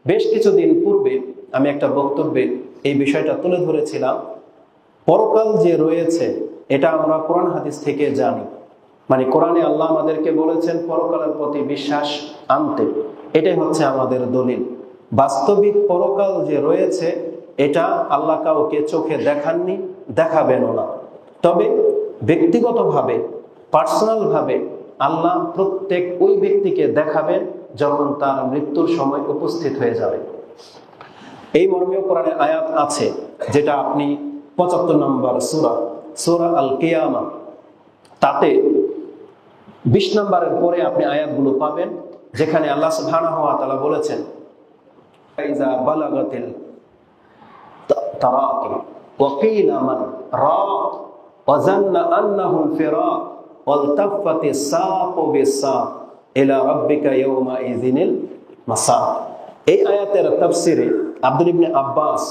বেশ কিছুদিন পূর্বে আমি একটা বক্তব্যে এই বিষয়টা তুলে ধরেছিলাম। পরকাল যে রয়েছে এটা আমরা কোরআন হাদিস থেকে জানি, মানে কোরআনে আল্লাহ আমাদেরকে বলেছেন পরকালের প্রতি বিশ্বাস আনতে। এটাই হচ্ছে আমাদের দলিল। বাস্তবিক পরকাল যে রয়েছে এটা আল্লাহ কাউকে চোখে দেখাননি, দেখাবেনও না। তবে ব্যক্তিগতভাবে, পার্সোনালভাবে আল্লাহ প্রত্যেক ওই ব্যক্তিকে দেখাবেন যখন তার মৃত্যুর সময় উপস্থিত হয়ে যাবে। এই মর্মীয় কোরআনে আয়াত আছে, যেটা আপনি ৭৫ নম্বর সূরা আল কিয়ামা, তাতে ২০ নম্বরের পরে আপনি আয়াতগুলো পাবেন, যেখানে আল্লাহ সুবহানাহু ওয়া তাআলা বলেছেন ইযা বালাগাতিল তারাকি ওয়া কিলা মান রাক ওয়া যান্না আন্নাহু ফিরাক ওয়ালতাফাতিস সাকু বিস-সাক ইলা রাব্বিকা ইয়াওমা ইযিনিল মাসাক। এই আয়াতের তাফসিরে আব্দুল ইবনে আব্বাস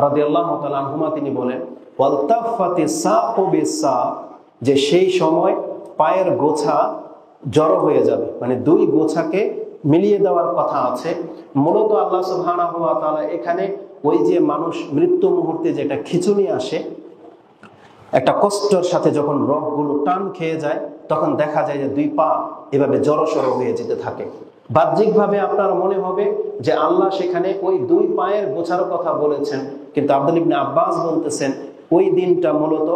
রাদিয়াল্লাহু তাআলা আনহুমা তিনি বলেন ওয়ালতাফাতিস সাকু বিস-সাক, যে সেই সময় পায়ের গোছা জড়ো হয়ে যাবে, মানে দুই গোছাকে মিলিয়ে দেওয়ার কথা আছে। মূলত আল্লাহ সুবহানাহু ওয়া তাআলা এখানে ওই যে মানুষ মৃত্যু মুহূর্তে যেটা খিঁচুনি আসে, একটা কষ্টের সাথে যখন রগগুলো টান খেয়ে যায়, তখন দেখা যায় যে দুই পা এভাবে জড়সড় হয়ে যেতে থাকে। বাহ্যিকভাবে আপনার মনে হবে যে আল্লাহ সেখানে ওই দুই পায়ের গোছার কথা বলেছেন, কিন্তু আব্দুল ইবনে আব্বাস বলতেছেন ওই দিনটা মূলত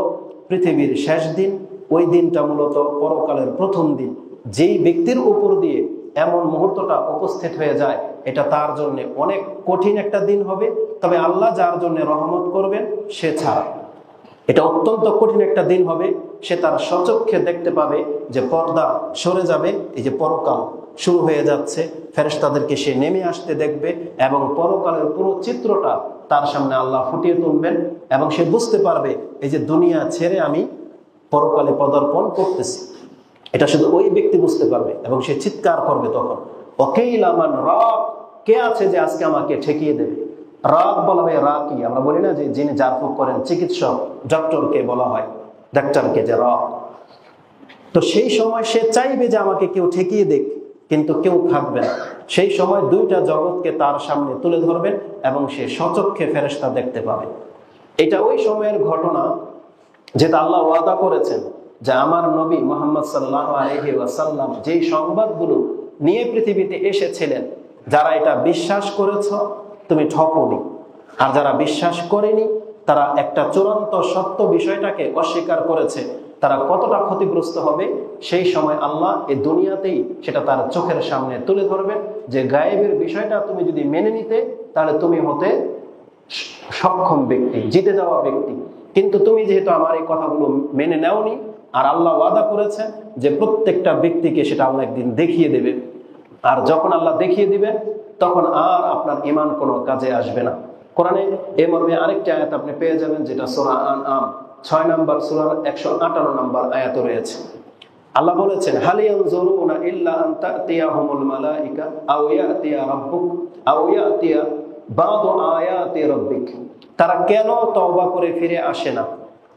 পৃথিবীর শেষ দিন, ওই দিনটা মূলত পরকালের প্রথম দিন। যেই ব্যক্তির উপর দিয়ে এমন মুহূর্তটা উপস্থিত হয়ে যায়, এটা তার জন্য অনেক কঠিন একটা দিন হবে। তবে আল্লাহ যার জন্য রহমত করবেন সে ছাড়া এটা অত্যন্ত কঠিন একটা দিন হবে। সে তার স্বচক্ষে দেখতে পাবে যে পর্দা সরে যাবে, এই যে পরকাল শুরু হয়ে যাচ্ছে, ফেরেশতাদেরকে সে নেমে আসতে দেখবে এবং পরকালের পুরো চিত্রটা তার সামনে আল্লাহ ফুটিয়ে তুলবেন এবং সে বুঝতে পারবে এই যে দুনিয়া ছেড়ে আমি পরকালে পদার্পণ করতেছি। এটা শুধু ওই ব্যক্তি বুঝতে পারবে এবং সে চিৎকার করবে তখন ওয়াকিলা মান রাক, কে আছে যে আজকে আমাকে ঠেকিয়ে দেবে। রাগ বলা হয় রাকি, আমরা বলি না যে যিনি জারফুক করেন চিকিৎসক, ডক্টরকে বলা হয় ডাক্তারকে যে রাগ। তো সেই সময় সে চাইবে যে আমাকে কেউ ঠেকিয়ে দেখ, কিন্তু কেউ থাকবে না। সেই সময় দুইটা জগৎকে তার সামনে তুলে ধরবেন এবং সে স্বচক্ষে ফেরেশতা দেখতে পাবে। এটা ওই সময়ের ঘটনা যেটা আল্লাহ ওয়াদা করেছেন যে আমার নবী মুহাম্মদ সাল্লাল্লাহু আলাইহি ওয়াসাল্লাম যেই সংবাদগুলো নিয়ে পৃথিবীতে এসেছিলেন, যারা এটা বিশ্বাস করেছ তুমি ঠকনি, আর যারা বিশ্বাস করেনি তারা একটা চূড়ান্ত সত্য বিষয়টাকে অস্বীকার করেছে, তারা কতটা ক্ষতিগ্রস্ত হবে সেই সময় আল্লাহ এই দুনিয়াতেই সেটা তার চোখের সামনে তুলে ধরবেন। যে গায়েবের বিষয়টা তুমি যদি মেনে নিতে, তাহলে তুমি হতে সক্ষম ব্যক্তি, জিতে যাওয়া ব্যক্তি। কিন্তু তুমি যেহেতু আমার এই কথাগুলো মেনে নেওনি, আর আল্লাহ ওয়াদা করেছেন যে প্রত্যেকটা ব্যক্তিকে সেটা আল্লাহ একদিন দেখিয়ে দেবে, আর যখন আল্লাহ দেখিয়ে দিবেন তখন আর আপনার ঈমান কোনো কাজে আসবে না। কোরআনে এই মর্মে আরেকটি আয়াত আপনি পেয়ে যাবেন, যেটা সূরা আনআম 6 নম্বর সূরার 158 নম্বর আয়াত রয়েছে। আল্লাহ বলেছেন হাল ইয়ানজুরুনা ইল্লা আন তা'তিয়াহুমুল মালাইকা আও ইয়াতিয়া রাব্বুক আও ইয়াতিয়া বা'দু আয়াতি রাব্বিক। তারা কেন তওবা করে ফিরে আসে না?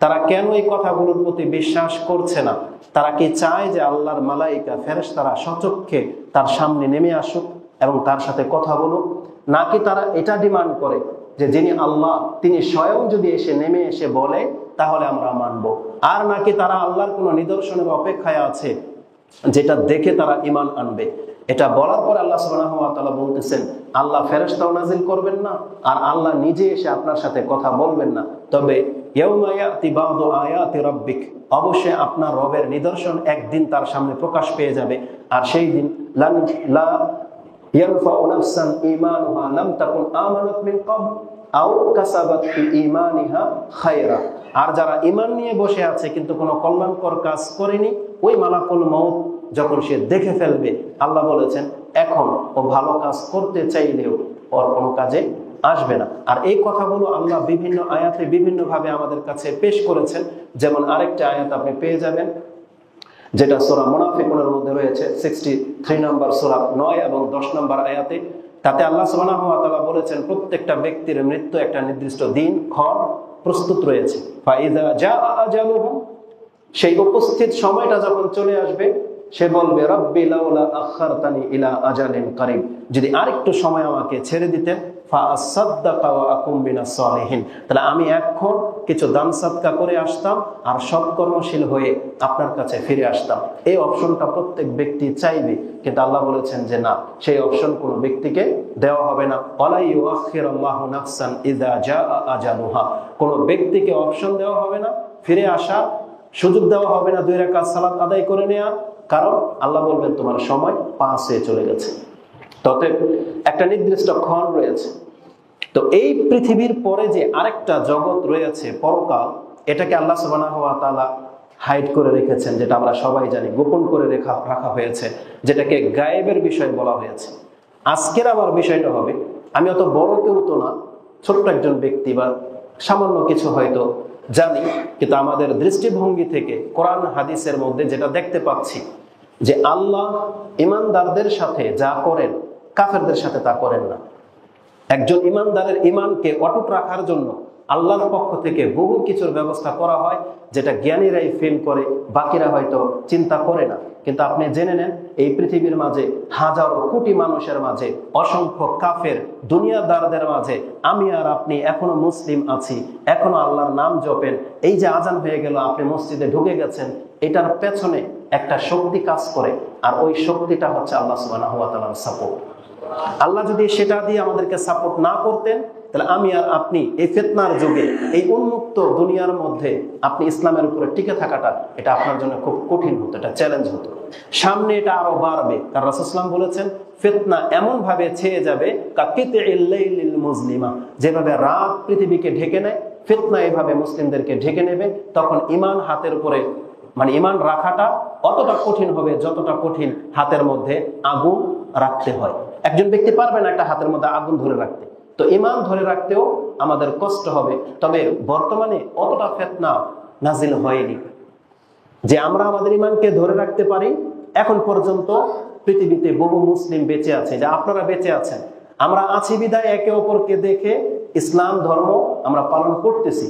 তারা কেন এই কথাগুলোর প্রতি বিশ্বাস করছে না? তারা কি চায় যে আল্লাহর মালাইকা ফেরেশতারা স্বচক্ষে তার সামনে নেমে আসুক এবং তার সাথে কথা বলুক? নাকি তারা এটা ডিমান্ড করে যে যিনি আল্লাহ তিনি স্বয়ং যদি এসে নেমে এসে বলে তাহলে আমরা মানব? আর নাকি তারা আল্লাহর কোনো নিদর্শনের অপেক্ষায় আছে যেটা দেখে তারা ঈমান আনবে? এটা বলার পর আল্লাহ সুবহানাহু ওয়া তাআলা বলতেছেন আল্লাহ ফেরেশতাও নাজিল করবেন না, আর আল্লাহ নিজে এসে আপনার সাথে কথা বলবেন না। তবে ইয়াউমা ইয়াতি বা'দু আয়াতি রাব্বিক, অবশ্যই আপনার রবের নিদর্শন একদিন তার সামনে প্রকাশ পেয়ে যাবে। আর সেই দিন লা ইয়ানফাউ নাফসান ঈমানুহা লাম তাকুন আমানাত মিন ক্বাবল আও কাসাবাত ফি ঈমানিহা খায়রা। আর যারা ঈমান নিয়ে বসে আছে কিন্তু কোনো কল্যাণকর কাজ করেনি, ওই মালাকুল মউত যখন সে দেখে ফেলবে, আল্লাহ বলেছেন এখন ও ভালো কাজ করতে চাইলেও ওর কোনো কাজে আসবে না। আর এই কথাগুলো আল্লাহ বিভিন্ন আয়াতে বিভিন্ন ভাবে আমাদের কাছে পেশ করেছেন। যেমন আরেকটা আয়াত আপনি পেয়ে যাবেন, যেটা সূরা মুনাফিকুনের মধ্যে রয়েছে 63 নম্বর সূরা 9 এবং 10 নম্বর আয়াতে। তাতে আল্লাহ সুবহানাহু ওয়া তাআলা বলেছেন প্রত্যেকটা ব্যক্তির মৃত্যু একটা নির্দিষ্ট দিন ক্ষণ প্রস্তুত রয়েছে। ফাইযা জাআ আজালুহুম, সেই উপস্থিত সময়টা যখন চলে আসবে সে বলবে রব্বি লাউলা আখারতানি ইলা আজালিন কারীব, যদি আরেকটু সময় আমাকে ছেড়ে দিতেন ফাআসাদদাকা ওয়া আকুম মিনাস সালিহিন, তাহলে আমি এখন কিছু দান সাদকা করে আসতাম আর সৎকর্মশীল হয়ে আপনার কাছে ফিরে আসতাম। এই অপশনটা প্রত্যেক ব্যক্তি চাইবে, কিন্তু আল্লাহ বলেছেন যে না, সেই অপশন কোনো ব্যক্তিকে দেওয়া হবে না। ওয়ালা ইউআখিরুল্লাহু নাফসান ইযা জাআ আজালুহা, কোনো ব্যক্তিকে অপশন দেওয়া হবে না, ফিরে আসা সুযোগ দেওয়া হবে না 2 রাকাত সালাত আদায় করে নেওয়া, কারণ আল্লাহ বলবেন তোমার সময় পাস হয়ে চলে গেছে। তবে একটা নির্দিষ্ট ক্ষণ রয়েছে। তো এই পৃথিবীর পরে যে আরেকটা জগৎ রয়েছে পরকাল, এটাকে আল্লাহ সুবহানাহু ওয়া তাআলা হাইড করে রেখেছেন, যেটা আমরা সবাই জানি, গোপন করে রাখা হয়েছে, যেটাকে গায়েবের বিষয় বলা হয়েছে। আজকের আমার বিষয়টা হবে, আমি অত বড় কেউ তো না, ছোট্ট একজন ব্যক্তি বা সামান্য কিছু হয়তো জানি, কিন্তু আমাদের দৃষ্টিভঙ্গি থেকে কোরআন হাদিসের মধ্যে যেটা দেখতে পাচ্ছি যে আল্লাহ ইমানদারদের সাথে যা করেন কাফেরদের সাথে তা করেন না। একজন ইমানদারের ইমানকে অটুট রাখার জন্য আল্লাহর পক্ষ থেকে বহু কিছুর ব্যবস্থা করা হয়, যেটা জ্ঞানীরাই ফিল করে, বাকিরা হয়তো চিন্তা করে না। কিন্তু আপনি জেনে নেন, এই পৃথিবীর মাঝে হাজারো কোটি মানুষের মাঝে, অসংখ্য কাফের দুনিয়াদারদের মাঝে আমি আর আপনি এখনো মুসলিম আছি, এখনো আল্লাহর নাম জপেন। এই যে আজান হয়ে গেল, আপনি মসজিদে ঢুকে গেছেন, এটার পেছনে একটা শক্তি কাজ করে, আর ওই শক্তিটা হচ্ছে আল্লাহ সুবহানাহু ওয়া তাআলার সাপোর্ট। আল্লাহ যদি সেটা দিয়ে আমাদেরকে সাপোর্ট না করতেন, তাহলে আমি আর আপনি এই ফিতনার যুগে, এই উন্মুক্ত দুনিয়ার মধ্যে আপনি ইসলামের উপরে টিকে থাকাটা, এটা আপনার জন্য খুব কঠিন হতো, এটা চ্যালেঞ্জ হতো। সামনে এটা আরো বাড়বে, কারণ রাসূল সাল্লাল্লাহু আলাইহি ওয়াসাল্লাম বলেছেন ফিতনা এমন ভাবে ছেয়ে যাবে কাকিতিল লাইলিল মুজলিমা, যেভাবে রাত পৃথিবীকে ঢেকে নেয়, ফিতনা এভাবে মুসলিমদেরকে ঢেকে নেবে। তখন ঈমান হাতের উপরে, মানে ঈমান রাখাটা অতটা কঠিন হবে যতটা কঠিন হাতের মধ্যে আগুন রাখতে হয়। একজন ব্যক্তি পারবে না একটা হাতের মধ্যে আগুন ধরে রাখতে, তো ঈমান ধরে রাখতেও আমাদের কষ্ট হবে। তবে বর্তমানে অতটা ফিতনা নাজিল হয়নি যে আমরা আমাদের ঈমানকে ধরে রাখতে পারি। এখন পর্যন্ত পৃথিবীতে বহু মুসলিম বেঁচে আছে, যে আপনারা বেঁচে আছেন, আমরা আছি বিদায় একে অপরকে দেখে ইসলাম ধর্ম আমরা পালন করতেছি।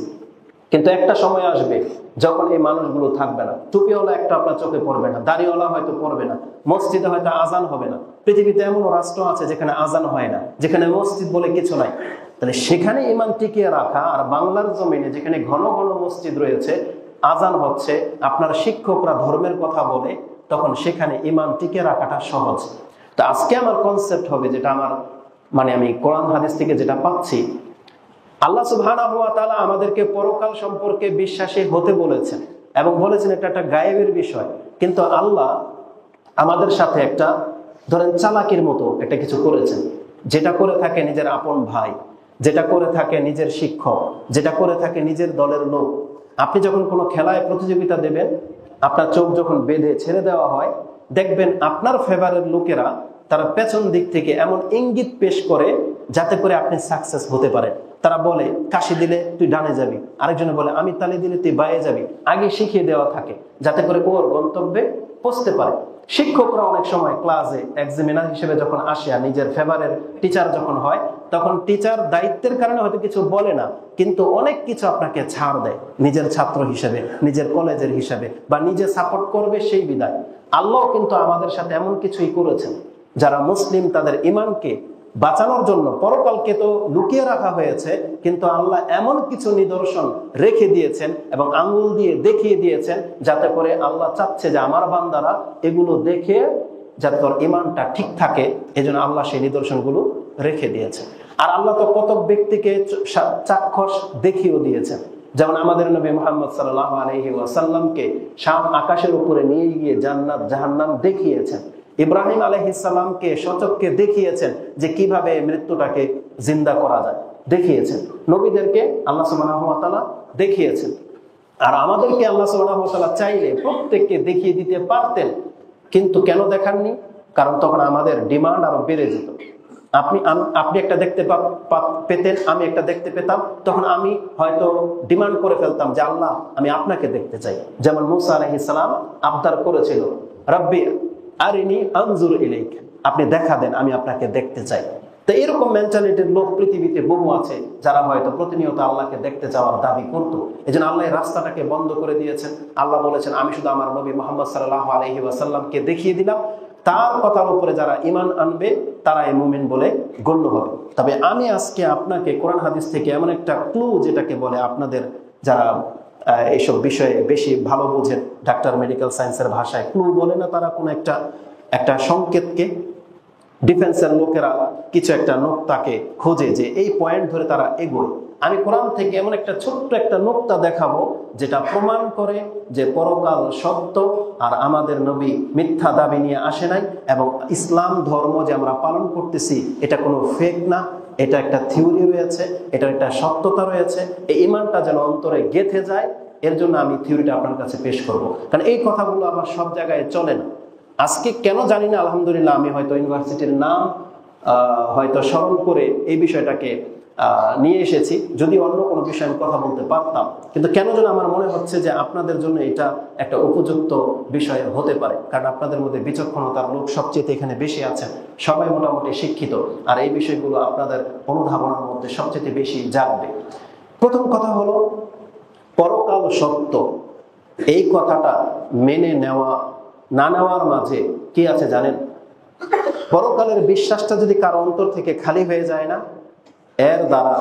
কিন্তু একটা সময় আসবে যখন এই মানুষগুলো থাকবে না, টুপিওয়ালা একটা আপনার চোখে পড়বে না, দাড়িওয়ালা হয়তো পড়বে না, মসজিদে হয়তো আজান হবে না। পৃথিবীতে এমন রাষ্ট্র আছে যেখানে আজান হয় না, যেখানে মসজিদ বলে কিছু নাই। তাহলে সেখানে ঈমান টিকিয়ে রাখা, আর বাংলার জমিনে যেখানে ঘন ঘন মসজিদ রয়েছে, আজান হচ্ছে, আপনার শিক্ষকরা ধর্মের কথা বলে, তখন সেখানে ঈমান টিকিয়ে রাখাটা সহজ। তো আজকে আমার কনসেপ্ট হবে, যেটা আমার আমি কোরআন হাদিস থেকে যেটা পাচ্ছি, আল্লাহ সুবহানাহু ওয়া তাআলা আমাদেরকে পরকাল সম্পর্কে বিশ্বাসী হতে বলেছেন এবং বলেছেন এটা একটা গায়েবের বিষয়। কিন্তু আল্লাহ আমাদের সাথে একটা ধরেন চালাকির মতো একটা কিছু করেছেন, যেটা করে থাকে নিজের আপন ভাই, যেটা করে থাকে নিজের শিক্ষক, যেটা করে থাকে নিজের দলের লোক। আপনি যখন কোনো খেলায় প্রতিযোগিতা দেবেন, আপনার চোখ যখন বেঁধে ছেড়ে দেওয়া হয়, দেখবেন আপনার ফেভারের লোকেরা তারা পেছন দিক থেকে এমন ইঙ্গিত পেশ করে যাতে করে আপনি সাকসেস হতে পারেন। তারা বলে কাশি দিলে তুই ডানে যাবি, আরেকজনে বলে আমি তালি দিলে তুই বায়ে যাবি, আগে শিখিয়ে দেওয়া থাকে যাতে করে ওর গন্তব্যে পৌঁছতে পারে। শিক্ষকরা অনেক সময় ক্লাসে এক্সামিনার হিসেবে যখন আসে, আর নিজের ফেভারের টিচার যখন হয়, তখন টিচার দায়িত্বের কারণে হয়তো কিছু বলে না, কিন্তু অনেক কিছু আপনাকে ছাড় দেয় নিজের ছাত্র হিসেবে, নিজের কলেজের হিসেবে, বা নিজে সাপোর্ট করবে সেই বিধায়। আল্লাহ কিন্তু আমাদের সাথে এমন কিছুই করেছেন, যারা মুসলিম তাদের ঈমানকে বাঁচানোর জন্য, পরকালকে তো লুকিয়ে রাখা হয়েছে, কিন্তু আল্লাহ এমন কিছু নিদর্শন রেখে দিয়েছেন এবং আঙ্গুল দিয়ে দেখিয়ে দিয়েছেন, যাতে করে আল্লাহ চাচ্ছে যে আমার বান্দারা এগুলো দেখে যাতে তোর ঈমানটা ঠিক থাকে, এজন্য আল্লাহ সেই নিদর্শনগুলো রেখে দিয়েছেন। আর আল্লাহ তো কত ব্যক্তিকে চাক্ষুষ দেখিয়েও দিয়েছেন, যেমন আমাদের নবী মুহাম্মদ সাল্লাল্লাহু আলাইহি ওয়াসাল্লামকে শাম আকাশের উপরে নিয়ে গিয়ে জান্নাত জাহান্নাম দেখিয়েছেন। ইব্রাহিম আলাইহিস সালামকে সচক্ষে দেখিয়েছেন যে কিভাবে মৃত্যুটাকে জিন্দা করা যায়, দেখিয়েছেন। নবীদেরকে আল্লাহ সুবহানাহু ওয়া তাআলা দেখিয়েছেন। আর আমাদেরকে আল্লাহ সুবহানাহু ওয়া তাআলা চাইলে প্রত্যেককে দেখিয়ে দিতে পারতেন, কিন্তু কেন দেখাননি? কারণ তখন আমাদের ডিমান্ড আরো বেড়ে যেত। আপনি একটা দেখতে পেতেন, আমি একটা দেখতে পেতাম, তখন আমি হয়তো ডিমান্ড করে ফেলতাম যে আল্লাহ আমি আপনাকে দেখতে চাই। যেমন মুসা আলাইহিস সালাম আবদার করেছিল, রব্বি আরিনি আনজুর ইলাইক, আপনি দেখা দেন, আমি আপনাকে দেখতে চাই। তো তো এরকম মেন্টালিটির লোক পৃথিবীতে বহু আছে, যারা হয়তো প্রতিনিয়ত আল্লাহকে দেখতে যাওয়ার দাবি করতো। এই জন্য আল্লাহ রাস্তাটাকে বন্ধ করে দিয়েছেন। আল্লাহ বলেছেন, আমি শুধু আমার নবী মুহাম্মদ সাল্লাল্লাহু আলাইহি ওয়াসাল্লামকে দেখিয়ে দিলাম, তার কথার উপরে যারা ঈমান আনবে তারা এই মুমিন বলে গণ্য হবে। তবে আমি আজকে আপনাকে কোরআন হাদিস থেকে এমন একটা ক্লু, যেটাকে বলে আপনাদের যারা এইসব বিষয়ে বেশি ভালো বোঝেন, ডাক্তার মেডিকেল সায়েন্সের ভাষায় ক্লু বলে না, তারা কোনো একটা সংকেতকে, ডিফেন্সের লোকেরা কিছু একটা নোক্তাকে খোঁজে যে এই পয়েন্ট ধরে তারা এগোয়। আমি কোরআন থেকে এমন একটা ছোট্ট একটা নোক্তা দেখাবো যেটা প্রমাণ করে যে পরকাল সত্য, আর আমাদের নবী মিথ্যা দাবি নিয়ে আসে নাই, এবং ইসলাম ধর্ম যে আমরা পালন করতেছি এটা কোনো ফেক না, এটা একটা থিওরি রয়েছে, এটার একটা সত্যতা রয়েছে। এই ঈমানটা যেন অন্তরে গেঁথে যায়, এর জন্য আমি থিওরিটা আপনার কাছে পেশ করব। কারণ এই কথাগুলো আবার সব জায়গায় চলে না। আজকে কেন জানি না, আলহামদুলিল্লাহ আমি হয়তো ইউনিভার্সিটির নাম হয়তো স্মরণ করে এই বিষয়টাকে নিয়ে এসেছি, যদি অন্য কোনো বিষয়ে আমি কথা বলতে পারতাম, কিন্তু কেন যেন আমার মনে হচ্ছে যে আপনাদের জন্য এটা একটা উপযুক্ত বিষয় হতে পারে। কারণ আপনাদের মধ্যে বিচক্ষণতার লোক সবচেয়ে এখানে বেশি আছেন, সবাই মোটামুটি শিক্ষিত, আর এই বিষয়গুলো আপনাদের অনুধাবনের মধ্যে সবচেয়ে বেশি জাগবে। প্রথম কথা হলো, পরকাল সত্য এই কথাটা মেনে নেওয়া না নেওয়ার মাঝে কি আছে জানেন? পরকালের বিশ্বাসটা যদি কারো অন্তর থেকে খালি হয়ে যায় না, এর দ্বারা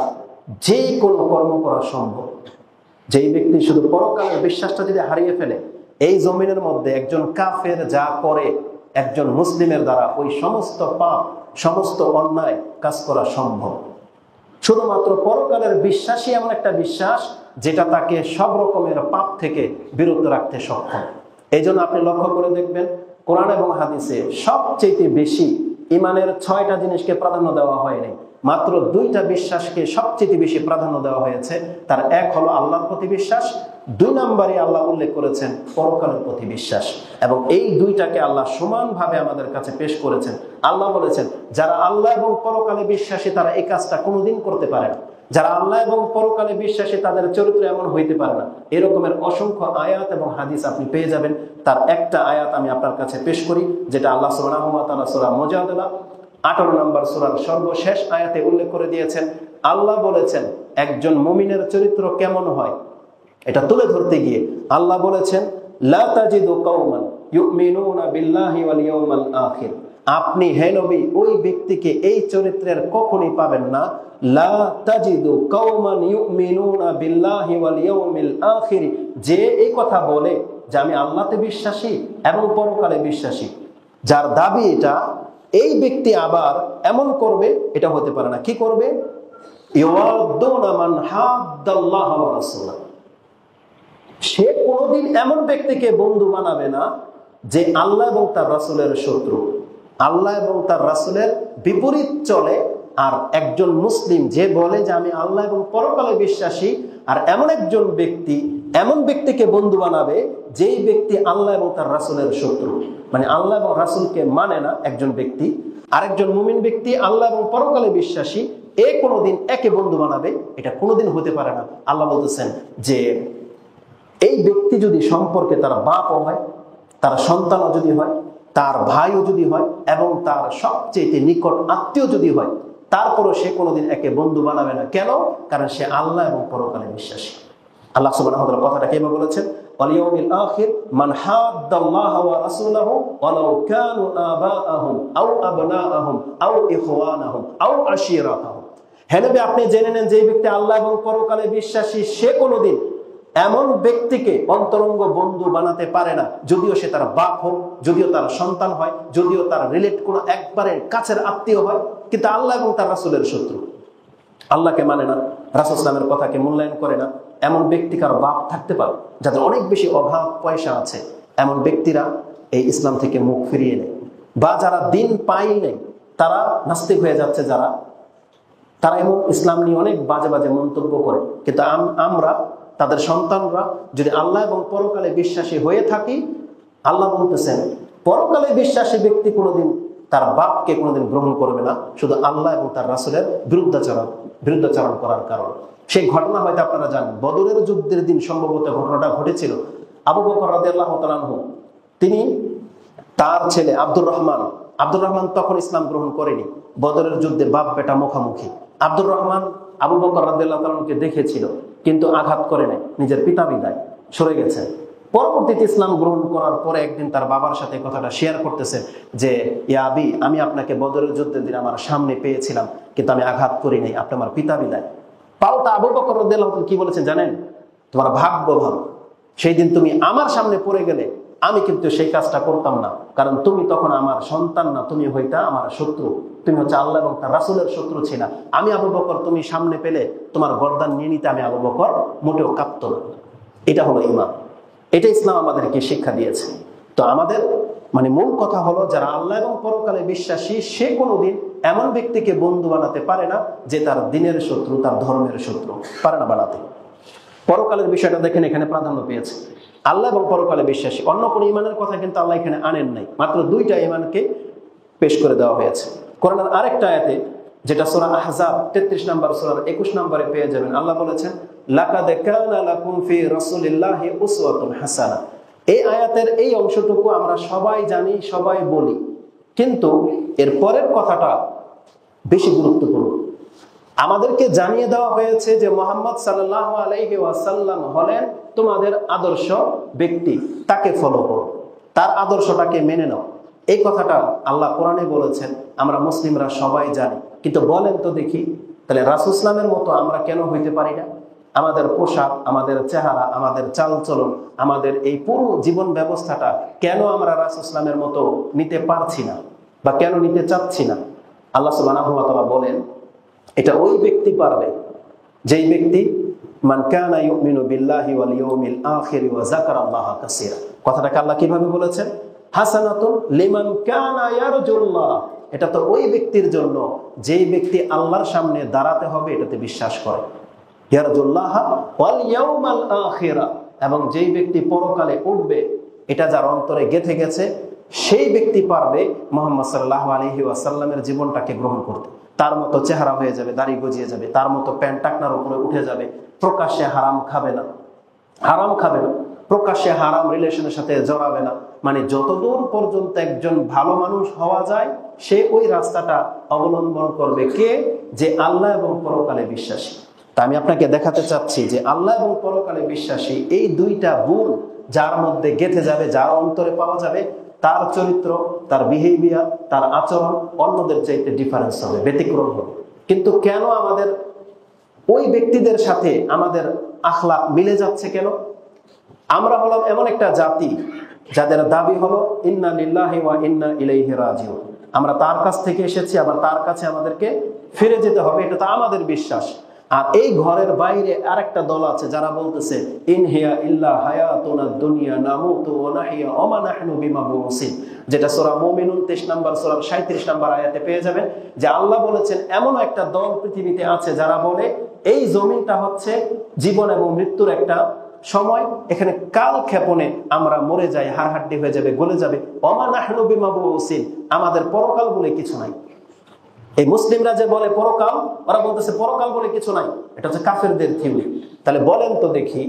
যে কোনো কর্ম করা সম্ভব। যেই ব্যক্তি শুধু পরকালের বিশ্বাসটা যদি হারিয়ে ফেলে, এই জমিনের মধ্যে একজন কাফের যা করে একজন মুসলিমের দ্বারা ওই সমস্ত পাপ, সমস্ত অন্যায় কাজ করা সম্ভব। শুধুমাত্র পরকালের বিশ্বাসই এমন একটা বিশ্বাস যেটা তাকে সব রকমের পাপ থেকে বিরত রাখতে সক্ষম। এই জন্য আপনি লক্ষ্য করে দেখবেন, কোরআন এবং হাদিসে সবচেয়ে বেশি ইমানের 6টা জিনিসকে প্রাধান্য দেওয়া হয়নি, মাত্র 2টা বিশ্বাসকে সবচেয়ে বেশি প্রাধান্য দেওয়া হয়েছে। তার এক হলো আল্লাহর প্রতি বিশ্বাস, 2 নম্বরে আল্লাহ উল্লেখ করেছেন পরকালের প্রতি বিশ্বাস, এবং এই 2টাকে আল্লাহ সমানভাবে আমাদের কাছে পেশ করেছেন। আল্লাহ বলেছেন, যারা আল্লাহ এবং পরকালে বিশ্বাসী তারা এই কাজটা কোনোদিন করতে পারে না। যারা আল্লাহ এবং পরকালে বিশ্বাসী তাদের চরিত্র এমন হইতে পারে না। এরকমের অসংখ্য আয়াত এবং হাদিস আপনি পেয়ে যাবেন। তার একটা আয়াত আমি আপনার কাছে পেশ করি, যেটা আল্লাহ সুবহানাহু ওয়া তাআলা সূরা মুজাদালা 18 নম্বর সূরার সর্বশেষ আয়াতে উল্লেখ করে দিয়েছেন। আল্লাহ বলেছেন একজন মুমিনের চরিত্র কেমন হয়, এটা তুলে ধরতে গিয়ে আল্লাহ বলেছেন, লা তাজিদু কওমান ইউমিনুনা বিল্লাহি ওয়াল ইয়াউমিল আখির। আপনি হে নবী ওই ব্যক্তিকে এই চরিত্রের কখনোই পাবেন না, লা তাজিদু কওমান ইউমিনুনা বিল্লাহি ওয়াল ইয়াউমিল আখির, যে এই কথা বলে যে আমি আল্লাহতে বিশ্বাসী এবং পরকালে বিশ্বাসী, যার দাবি এটা, এই ব্যক্তি আবার এমন করবে, এটা হতে পারে না। কি করবে? ইউআদ্দুনা মান হাদ্দাল্লাহ ওয়া রাসূলা। সে কোনোদিন এমন ব্যক্তিকে বন্ধু বানাবে না যে আল্লাহ এবং তার রাসূলের শত্রু, আল্লাহ এবং তার রাসূলের বিপরীত চলে। আর একজন মুসলিম যে বলে যে আমি আল্লাহ এবং পরকালে বিশ্বাসী, আর এমন একজন ব্যক্তি এমন ব্যক্তিকে বন্ধু বানাবে যেই ব্যক্তি আল্লাহ এবং তার রাসূলের শত্রু, মানে আল্লাহ এবং রাসূলকে মানে না একজন ব্যক্তি, আরেকজন মুমিন ব্যক্তি আল্লাহ এবং পরকালে বিশ্বাসী, এ কোনোদিন একে বন্ধু বানাবে, এটা কোনোদিন হতে পারে না। আল্লাহ বলতেছেন যে এই ব্যক্তি যদি সম্পর্কে তার বাপও হয়, তার সন্তানও যদি হয়, তার ভাইও যদি হয়, এবং তার সবচেয়ে নিকট আত্মীয় যদি হয়, তারপরও সে কোনোদিন একে বন্ধু বানাবে না। কেন? কারণ সে আল্লাহ এবং পরকালে বিশ্বাসী। আল্লাহ সুবহানাহু ওয়া তাআলা কথাটা কিভাবে বলেছেন? ওয়াল ইয়াউমিল আখির মান হাদ্দাল্লাহ ওয়া রাসূলাহু ওয়ালাউ কানু আবাআহুম আও আবনাআহুম আও ইখওয়ানাহুম আও আশিরাতাহুম। হে নবী আপনি জেনে নেন যে ব্যক্তি আল্লাহ এবং পরকালে বিশ্বাসী সে কোনোদিন এমন ব্যক্তিকে অন্তরঙ্গ বন্ধু বানাতে পারে না, যদিও সে তার বাপ হোক, যদিও তার সন্তান হয়, যদিও তার রিলেট কোনো একবারে কাছের আত্মীয় হয়, কিন্তু আল্লাহ এবং তার রাসূলের শত্রু, আল্লাহকে মানে না, রাসূল সাল্লাল্লাহু আলাইহি ওয়াসাল্লামের কথাকে মূল্যায়ন করে না, এমন ব্যক্তি কারো বাপ থাকতে পারে, যাদের অনেক বেশি অভাব পয়সা আছে, এমন ব্যক্তিরা এই ইসলাম থেকে মুখ ফিরিয়ে নেয়। বা যারা দিন পায় নেই, তারা নাস্তিক হয়ে যাচ্ছে, যারা তারা এমন ইসলাম নিয়ে অনেক বাজে বাজে মন্তব্য করে, কিন্তু আমরা তাদের সন্তানরা যদি আল্লাহ এবং পরকালে বিশ্বাসী হয়ে থাকি, আল্লাহ বলতেছেন পরকালে বিশ্বাসী ব্যক্তি কোনোদিন তার বাপকে কোনোদিন গ্রহণ করবে না, শুধু আল্লাহ এবং তার রাসূলের বিরুদ্ধাচরণ করার কারণে। সেই ঘটনা হয়তো আপনারা জানেন, বদরের যুদ্ধের দিন সম্ভবত ঘটনাটা ঘটেছিল। আবু বকর রাদিয়াল্লাহু তাআলা আনহু তিনি তার ছেলে আব্দুর রহমান আব্দুর রহমান তখন ইসলাম গ্রহণ করেনি, বদরের যুদ্ধে বাপ বেটা মুখামুখি। আব্দুর রহমান আবু বকর রাদিয়াল্লাহু তাআলাকে দেখেছিল, কিন্তু আঘাত করে নাই, নিজের পিতা বিদায় সরে গেছেন। পরবর্তীতে ইসলাম গ্রহণ করার পরে একদিন তার বাবার সাথে কথাটা শেয়ার করতেছেন যে, ইয়া আবি, আমি আপনাকে বদরের যুদ্ধের দিন আমার সামনে পেয়েছিলাম, কিন্তু আমি আঘাত করি নাই, আপনি আমার পিতা বিদায়। পাল্টা আবু বকর রাদিয়াল্লাহু তাআলা কি বলেছেন জানেন? তোমার ভাগ্য ভালো, সেই দিন তুমি আমার সামনে পড়ে গেলে আমি কিন্তু সেই কাজটা করতাম না, কারণ তুমি তখন আমার সন্তান না, তুমি হইতা আমার শত্রু, তুমি হচ্ছে আল্লাহ এবং তার রাসূলের শত্রু ছিল। আমি আবু বকর তুমি সামনে পেলে তোমার গর্দান নিয়ে নিতে আমি আবু বকর মোটেও কাঁপতো না। এটা হলো ঈমান, এটা ইসলাম আমাদেরকে শিক্ষা দিয়েছে। তো আমাদের মূল কথা হলো, যারা আল্লাহ এবং পরকালে বিশ্বাসী, সে কোনোদিন এমন ব্যক্তিকে বন্ধু বানাতে পারে না যে তার দিনের শত্রু, তার ধর্মের শত্রু, পারে না বানাতে। পরকালের বিষয়টা দেখেন এখানে প্রাধান্য পেয়েছে, আল্লাহ এবং পরকালে বিশ্বাসী। অন্য কোন ইমানের কথা কিন্তু আল্লাহ এখানে আনেন নাই, মাত্র দুইটা ইমানকে পেশ করে দেওয়া হয়েছে। কোরআনের আরেকটা আয়াতে, যেটা সূরা আহজাব 33 নম্বর সূরার 21 নম্বরে পেয়ে যাবেন, আল্লাহ বলেছেন, লাকাদ কানা লাকুম ফি রাসূলিল্লাহি উসওয়াতুন হাসানা। এই আয়াতের এই অংশটুকু আমরা সবাই জানি, সবাই বলি, কিন্তু এর পরের কথাটা বেশি গুরুত্বপূর্ণ। আমাদেরকে জানিয়ে দেওয়া হয়েছে যে মুহাম্মদ সাল্লাল্লাহু আলাইহি ওয়াসাল্লাম হলেন তোমাদের আদর্শ ব্যক্তি, তাকে ফলো করো, তার আদর্শটাকে মেনে নাও। এই কথাটা আল্লাহ কোরআনে বলেছেন, আমরা মুসলিমরা সবাই জানি, কিন্তু বলেন তো দেখি, তাহলে রাসূল ইসলামের মতো আমরা কেন হইতে পারি না? আমাদের পোশাক, আমাদের চেহারা, আমাদের চালচলন, আমাদের এই পুরো জীবন ব্যবস্থাটা কেন আমরা রাসূল ইসলামের মতো নিতে পারছি না, বা কেন নিতে চাচ্ছি না? আল্লাহ সুবহানাহু ওয়া তাআলা বলেন, এটা ওই ব্যক্তি পারবে যেই ব্যক্তি মান কানা ইউমিনু বিল্লাহি ওয়াল ইয়াউমিল আখির ওয়া যাকারাল্লাহা কাসীরা। কথাটাকে আল্লাহ কিভাবে বলেছেন? হাসানাতুন লিমান কানা ইয়ারজুল্লাহ। এটা তো ওই ব্যক্তির জন্য যেই ব্যক্তি আল্লাহর সামনে দাঁড়াতে হবে এটাতে বিশ্বাস করে, ইয়ারজুল্লাহ ওয়াল ইয়াউমাল আখিরা, এবং যেই ব্যক্তি পরকালে উঠবে, এটা যার অন্তরে গেঁথে গেছে, সেই ব্যক্তি পারবে মুহাম্মদ সাল্লাল্লাহু আলাইহি ওয়াসাল্লামের জীবনটাকে গ্রহণ করতে। তার মতো চেহারা হয়ে যাবে, দাড়ি গজিয়ে যাবে, তার মতো প্যান্ট টাকনার উপরে উঠে যাবে, প্রকাশ্যে হারাম খাবে না, প্রকাশ্যে হারাম রিলেশনের সাথে জড়াবে না। যতদূর পর্যন্ত একজন ভালো মানুষ হওয়া যায়, সে ওই রাস্তাটা অবলম্বন করবে। কে? যে আল্লাহ এবং পরকালে বিশ্বাসী। তা আমি আপনাকে দেখাতে চাচ্ছি যে আল্লাহ এবং পরকালে বিশ্বাসী, এই দুইটা গুণ যার মধ্যে গেঁথে যাবে, যার অন্তরে পাওয়া যাবে, তার চরিত্র, তার বিহেভিয়ার, তার আচরণ অন্যদের চাইতে ডিফারেন্স হবে, ব্যতিক্রম হবে। কিন্তু কেন আমাদের ওই ব্যক্তিদের সাথে আমাদের আখলাক মিলে যাচ্ছে? কেন? আমরা হলাম এমন একটা জাতি যাদের দাবি হলো ইন্না লিল্লাহি ওয়া ইন্না ইলাইহি রাজিউন। আমরা তার কাছ থেকে এসেছি, আবার তার কাছে আমাদেরকে ফিরে যেতে হবে, এটা তো আমাদের বিশ্বাস। আর এই ঘরের বাইরে আরেকটা দল আছে যারা বলতেছে ইন হিয়া ইল্লা হায়াতুনাদ দুনিয়া নামুতু ওয়া নাহইয়া ওয়া মা নাহনু বিমাবউসিন, যেটা সূরা মুমিনুন 23 নম্বর সূরার 37 নম্বর আয়াতে পেয়ে যাবেন, যে আল্লাহ বলেছেন এমন একটা দল পৃথিবীতে আছে যারা বলে এই জমিনটা হচ্ছে জীবন এবং মৃত্যুর একটা সময়, এখানে কাল ক্ষেপণে আমরা মরে যাই, হাড়হাড্ডি হয়ে যাবে, গলে যাবে, ওয়া মা নাহনু বিমাবউসিন, আমাদের পরকাল বলে কিছু নাই। এই মুসলিমরা যে বলে পরকাল, ওরা বলতেছে পরকাল বলে কিছু নাই, এটা হচ্ছে কাফেরদের থিওরি। তাহলে বলেন তো দেখি,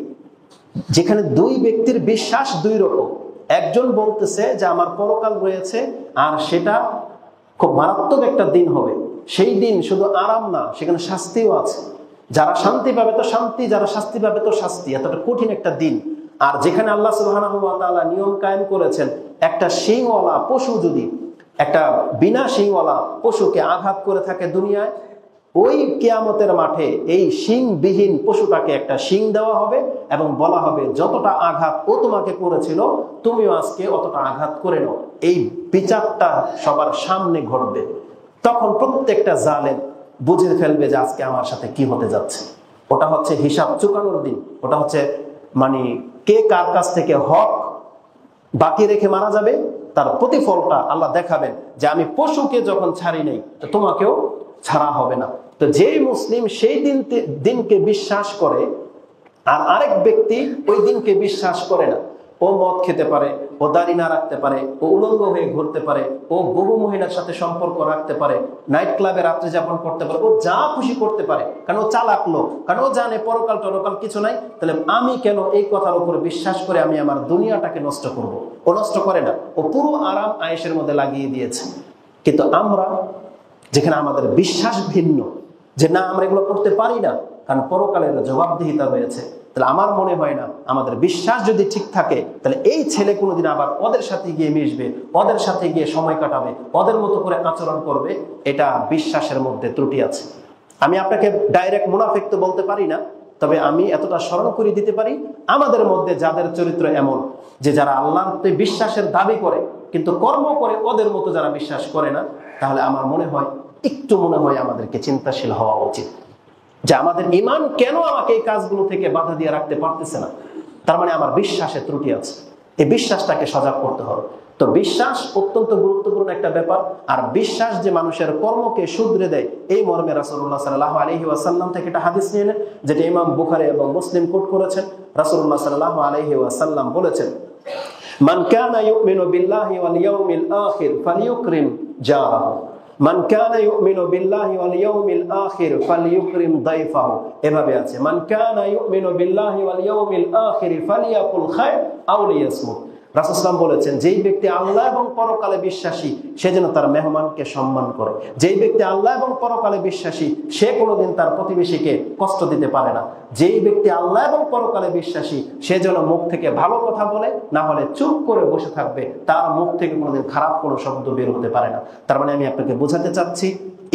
যেখানে দুই ব্যক্তির বিশ্বাস দুই রকম, একজন বলতেছে যে আমার পরকাল রয়েছে আর সেটা খুব মারাত্মক একটা দিন হবে, সেই দিন শুধু আরাম না, সেখানে শাস্তিও আছে, যারা শান্তি পাবে তো শান্তি, যারা শাস্তি পাবে তো শাস্তি, এতটা কঠিন একটা দিন। আর যেখানে আল্লাহ সুবহানাহু ওয়া তাআলা নিয়ম কায়েম করেছেন, একটা শিংওয়ালা পশু যদি একটা বিনা শিংওয়ালা পশুকে আঘাত করে থাকে দুনিয়ায়, ওই কিয়ামতের মাঠে এই শিংবিহীন পশুটাকে একটা শিং দেওয়া হবে এবং বলা হবে যতটা আঘাত ও তোমাকে করেছিল তুমিও আজকে অতটা আঘাত করে নাও। এই বিচারটা সবার সামনে ঘটবে। তখন প্রত্যেকটা জালেম বুঝে ফেলবে যে আজকে আমার সাথে কি হতে যাচ্ছে। ওটা হচ্ছে হিসাব চুকানোর দিন, ওটা হচ্ছে কে কার কাছ থেকে হক বাকি রেখে মারা যাবে, তার প্রতিফলটা আল্লাহ দেখাবেন, যে আমি পশুকে যখন ছাড়ি নাই তো তোমাকেও ছাড়া হবে না। তো যেই মুসলিম সেই দিনকে বিশ্বাস করে আর আরেক ব্যক্তি ওই দিনকে বিশ্বাস করে না, ও মদ খেতে পারে, ও দাড়ি না রাখতে পারে, ও উলঙ্গ হয়ে ঘুরতে পারে, ও বহু মহিলার সাথে সম্পর্ক রাখতে পারে, নাইট ক্লাবে রাত্রি যাপন করতে পারে, ও যা খুশি করতে পারে, কারণ ও চালাক লোক, কারণ ও জানে পরকাল টরকাল কিছু নাই। তাহলে আমি কেন এই কথার উপরে বিশ্বাস করে আমি আমার দুনিয়াটাকে নষ্ট করব? ও নষ্ট করে না, ও পুরো আরাম আয়েশের মধ্যে লাগিয়ে দিয়েছে। কিন্তু আমরা যেখানে আমাদের বিশ্বাস ভিন্ন, যে না আমরা এগুলো করতে পারি না, কারণ পরকালের জবাবদিহিতা রয়েছে, তাহলে আমার মনে হয় না আমাদের বিশ্বাস যদি ঠিক থাকে তাহলে এই ছেলে কোনোদিন আবার ওদের সাথে গিয়ে মিশবে, ওদের সাথে গিয়ে সময় কাটাবে, ওদের মতো করে আচরণ করবে। এটা বিশ্বাসের মধ্যে ত্রুটি আছে। আমি আপনাকে ডাইরেক্ট মুনাফিক তো বলতে পারি না, তবে আমি এতটা স্মরণ করে দিতে পারি, আমাদের মধ্যে যাদের চরিত্র এমন যে যারা আল্লাহর বিশ্বাসের দাবি করে কিন্তু কর্ম করে ওদের মতো যারা বিশ্বাস করে না, তাহলে আমার মনে হয় একটু আমাদেরকে চিন্তাশীল হওয়া উচিত যে আমাদের ঈমান কেন আমাকে এই কাজগুলো থেকে বাধা দিয়ে রাখতে পারতেছে না। তার মানে আমার বিশ্বাসে ত্রুটি আছে, এই বিশ্বাসটাকে সজাগ করতে হবে। তো বিশ্বাস অত্যন্ত গুরুত্বপূর্ণ একটা ব্যাপার। আর বিশ্বাস যে মানুষের কর্মকে শুধরে দেয়, এই মর্মে রাসূলুল্লাহ সাল্লাল্লাহু আলাইহি ওয়াসাল্লাম থেকে একটা হাদিস নিয়ে নেন, যেটা ইমাম বুখারী এবং মুসলিম কোট করেছেন। রাসূলুল্লাহ সাল্লাল্লাহু আলাইহি ওয়াসাল্লাম বলেছেন, মান কানা ইউমিনু বিল্লাহি ওয়াল ইয়াউমিল আখির ফালিয়ুকরিম জারাহু, মান কানা ইউমিনু বিল্লাহি ওয়াল ইয়াউমিল আখির ফালিয়ুকরিম দাইফাহু। এভাবে আছে, মান কানা ইউমিনু বিল্লাহি ওয়াল ইয়াউমিল আখির ফালিয়াকুল খায়র আও লিয়াসমুত। রাসূল সাল্লাল্লাহু আলাইহি ওয়াসাল্লাম বলেছেন, যেই ব্যক্তি আল্লাহ এবং পরকালে বিশ্বাসী সে যেন তার মেহমানকে সম্মান করে। যেই ব্যক্তি আল্লাহ এবং পরকালে বিশ্বাসী সে কোনোদিন তার প্রতিবেশীকে কষ্ট দিতে পারে না। যেই ব্যক্তি আল্লাহ এবং পরকালে বিশ্বাসী সে যেন মুখ থেকে ভালো কথা বলে, না হলে চুপ করে বসে থাকবে, তার মুখ থেকে কোনোদিন খারাপ কোনো শব্দ বের হতে পারে না। তার মানে আমি আপনাকে বোঝাতে চাচ্ছি,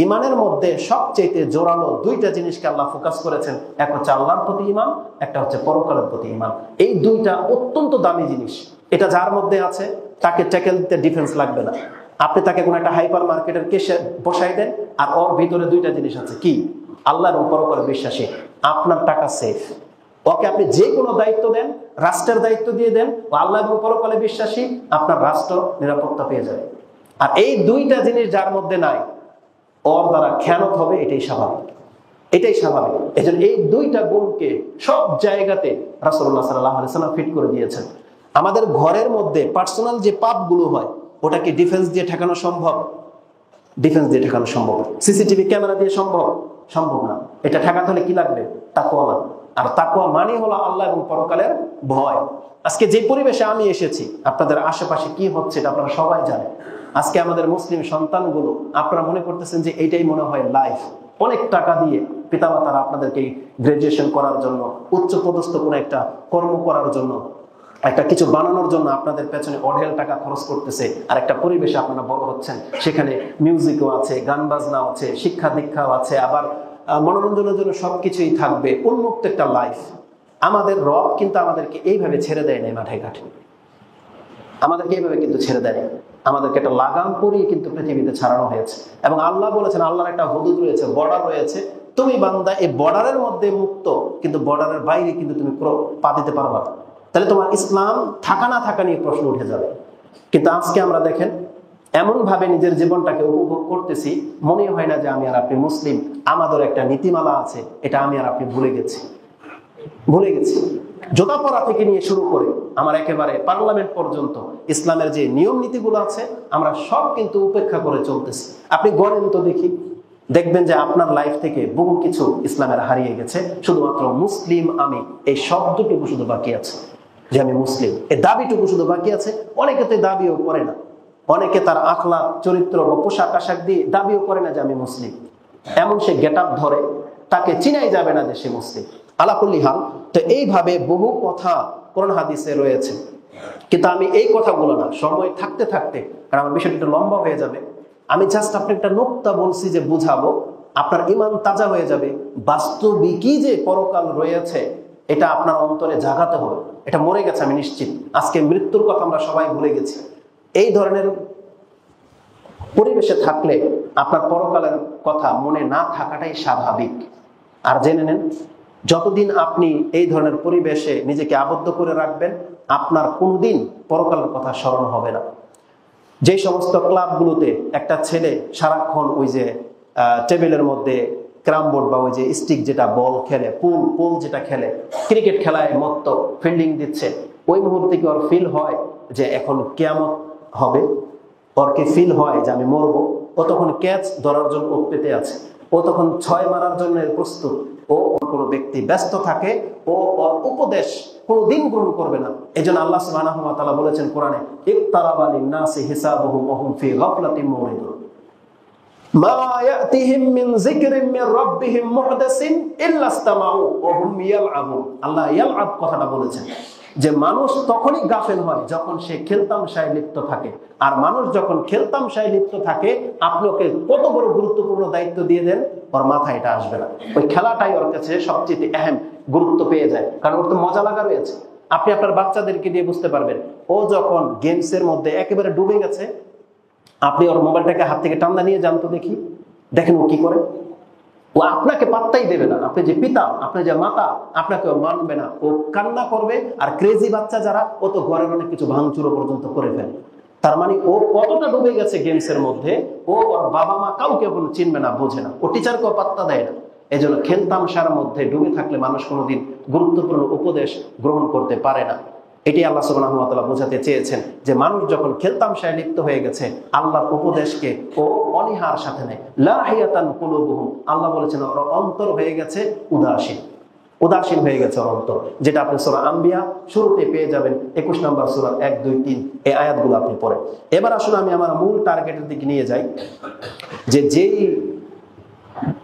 ইমানের মধ্যে সবচেয়ে জোরালো দুইটা জিনিসকে আল্লাহ ফোকাস করেছেন। এক হচ্ছে আল্লাহর প্রতি ইমান, একটা হচ্ছে পরকালের প্রতি ইমান। এই দুইটা অত্যন্ত দামি জিনিস। এটা যার মধ্যে আছে তাকে ট্যাকেল দিতে ডিফেন্স লাগবে না। আপনি তাকে কোনো একটা হাইপার মার্কেটের কেসে বসাই দেন, আর ওর ভিতরে দুইটা জিনিস আছে, কি? আল্লাহ এবং পরকালে বিশ্বাসী, আপনার টাকা সেফ। ওকে আপনি যে কোনো দায়িত্ব দেন, রাষ্ট্রের দায়িত্ব দিয়ে দেন, ও আল্লাহ এবং পরকালে বিশ্বাসী, আপনার রাষ্ট্র নিরাপত্তা পেয়ে যাবে। আর এই দুইটা জিনিস যার মধ্যে নাই, ওর দ্বারা খেয়ানত হবে, এটাই স্বাভাবিক, এটাই স্বাভাবিক। এজন্য এই দুইটা গুণকে সব জায়গাতে রাসূলুল্লাহ সাল্লাল্লাহু আলাইহি ওয়াসাল্লাম ফিট করে দিয়েছেন। আমাদের ঘরের মধ্যে পার্সোনাল যে পাপগুলো হয়, ওটাকে ডিফেন্স দিয়ে ঠেকানো সম্ভব? ডিফেন্স দিয়ে ঠেকানো সম্ভব। সিসিটিভি ক্যামেরা দিয়ে সম্ভব? সম্ভব না। এটা ঠেকাতে হলে কি লাগবে? তাকওয়া লাগবে। আর তাকওয়া মানে হলো আল্লাহ এবং পরকালের ভয়। আজকে যে পরিবেশে আমি এসেছি, আপনাদের আশেপাশে কি হচ্ছে এটা আপনারা সবাই জানেন। আজকে আমাদের মুসলিম সন্তানগুলো, আপনারা মনে করতেছেন যে এইটাই মনে হয় লাইফ। অনেক টাকা দিয়ে পিতামাতারা আপনাদেরকে গ্রাজুয়েশন করার জন্য, উচ্চ পদস্থ কোনো একটা কর্ম করার জন্য, একটা কিছু বানানোর জন্য আপনাদের পেছনে অঢেল টাকা খরচ করতেছে। আর একটা পরিবেশে আপনারা বড় হচ্ছেন, সেখানে মিউজিকও আছে, গান বাজনাও আছে, শিক্ষা দীক্ষাও আছে, আবার মনোরঞ্জনের জন্য সবকিছুই থাকবে, উন্মুক্ত একটা লাইফ। আমাদের রব কিন্তু আমাদেরকে এইভাবে ছেড়ে দেয় না মাঠে ঘাটে, আমাদেরকে এইভাবে কিন্তু ছেড়ে দেয়। আমাদেরকে একটা লাগাম পরিয়ে কিন্তু পৃথিবীতে ছাড়ানো হয়েছে। এবং আল্লাহ বলেছেন, আল্লাহর একটা হুদুদ রয়েছে, বর্ডার রয়েছে। তুমি বান্দা এই বর্ডারের মধ্যে মুক্ত, কিন্তু বর্ডারের বাইরে কিন্তু তুমি পা দিতে পারবা না। তাহলে তোমার ইসলাম থাকা না থাকা নিয়ে প্রশ্ন উঠে যাবে। কিন্তু আজকে আমরা দেখেন, এমন ভাবে নিজের জীবনটাকে উপভোগ করতেছি, মনে হয় না যে আমি আর আপনি মুসলিম। আমাদের একটা নীতিমালা আছে, এটা আমি আর আপনি ভুলে গেছি। জোতা পরা থেকে নিয়ে শুরু করে আমার একেবারে পার্লামেন্ট পর্যন্ত ইসলামের যে নিয়ম নীতিগুলো আছে, আমরা সব কিন্তু উপেক্ষা করে চলতেছি। আপনি গণেন তো দেখি, দেখবেন যে আপনার লাইফ থেকে বহু কিছু ইসলামের হারিয়ে গেছে। শুধুমাত্র মুসলিম আমি, এই শব্দটুকু শুধু বাকি আছে, যে আমি মুসলিম, এই দাবিটুকু শুধু বাকি আছে। অনেকে তো দাবিও করে না, অনেকে তার আখলাক, চরিত্র বা পোশাক আশাক দিয়ে দাবিও করে না যে আমি মুসলিম। এমন সে গেট আপ ধরে, তাকে চিনাই যাবে না যে সে মুসলিম। আলাকুল্লি হাল, তো এইভাবে বহু কথা কোরআন হাদিসে রয়েছে। কিন্তু আমি এই কথাগুলো না, সময় থাকতে থাকতে, কারণ আমার বিষয়টা একটু লম্বা হয়ে যাবে, আমি জাস্ট আপনি একটা নোক্তা বলছি যে বুঝাবো, আপনার ইমান তাজা হয়ে যাবে। বাস্তবিকই যে পরকাল রয়েছে, এটা আপনার অন্তরে জাগাতে হবে। এটা মরে গেছে আমি নিশ্চিত। আজকে মৃত্যুর কথা আমরা সবাই ভুলে গেছি। এই ধরনের পরিবেশে থাকলে আপনার পরকালের কথা মনে না থাকাটাই স্বাভাবিক। আর জেনে নেন, যতদিন আপনি এই ধরনের পরিবেশে নিজেকে আবদ্ধ করে রাখবেন, আপনার কোনোদিন পরকালের কথা স্মরণ হবে না। যে সমস্ত ক্লাবগুলোতে একটা ছেলে সারাক্ষণ ওই যে টেবিলের মধ্যে ক্যারাম বোর্ড বা ওই যে স্টিক যেটা বল খেলে, পুল যেটা খেলে, ক্রিকেট খেলায় মত্ত ফিল্ডিং দিচ্ছে, ওই মুহূর্তে কি ওর ফিল হয় যে এখন কিয়ামত হবে? ওর কি ফিল হয় যে আমি মরবো? ও তখন ক্যাচ ধরার জন্য ও পেতে আছে, ও তখন 6 মারার জন্য প্রস্তুত। ও কোনো ব্যক্তি ব্যস্ত থাকে, ও ওর উপদেশ কোনোদিন গ্রহণ করবে না। এই জন্য আল্লাহ সুবহানাহু ওয়া তাআলা বলেছেন কোরআনে, ইকতারাবা লিন-নাসি হিসাবুহুম ওয়া হুম ফি গাফলাতিন মুরিদুন। মা ইয়াতিহিম মিন যিকরিম মির রাব্বিহিম মুহদাসিন ইল্লা ইসতামাউ ওয়া হুম ইয়ালআবুন। আল্লাহ ইয়ালআব কথাটা বলেছেন যে মানুষ তখনই গাফেল হয় যখন সে খেলতামশায় লিপ্ত থাকে। আর মানুষ যখন খেলতামশায় লিপ্ত থাকে, আপনি ওকে কত বড় গুরুত্বপূর্ণ দায়িত্ব দিয়ে দেন, ওর মাথায় এটা আসবে না। ওই খেলাটাই ওর কাছে সবচেয়ে আহম গুরুত্ব পেয়ে যায়, কারণ ওর তো মজা লাগা রয়েছে। আপনি আপনার বাচ্চাদেরকে দিয়ে বুঝতে পারবেন, ও যখন গেমসের মধ্যে একেবারে ডুবে গেছে, আপনি ওর মোবাইলটাকে হাত থেকে টান্দা নিয়ে যান তো দেখি, দেখেন ও কি করে। ও আপনাকে পাত্তাই দেবে না। আপনি যে পিতা, আপনি যে মাতা, আপনাকে ও মানবে না। ও কান্না করবে। আর ক্রেজি বাচ্চা যারা, ও তো ঘরের অনেক কিছু ভাঙচুরো পর্যন্ত করে ফেলে। তার মানে ও কতটা ডুবে গেছে গেমসের মধ্যে, ও ওর বাবা মা কাউকে কোনো চিনবে না, বোঝে না, ও টিচারকেও পাত্তা দেয় না। এই জন্য খেলতামশার মধ্যে ডুবে থাকলে মানুষ কোনোদিন গুরুত্বপূর্ণ উপদেশ গ্রহণ করতে পারে না। এটি আল্লাহ সুবহানাহু ওয়া তাআলা বোঝাতে চেয়েছেন যে মানুষ যখন খেলতামশায় লিপ্ত হয়ে গেছে, আল্লাহর উপদেশকে ও অনীহার সাথে নেয়। লাহিয়াতান কুলুবুহুম, আল্লাহ বলেছেন ওর অন্তর হয়ে গেছে উদাসীন, উদাসীন হয়ে গেছে ওর অন্তর, যেটা আপনি সূরা আম্বিয়া শুরুতে পেয়ে যাবেন 21 নম্বর সূরা 1, 2, 3 এই আয়াতগুলো আপনি পড়েন। এবার আসুন আমি আমার মূল টার্গেটের দিকে নিয়ে যাই, যে যেই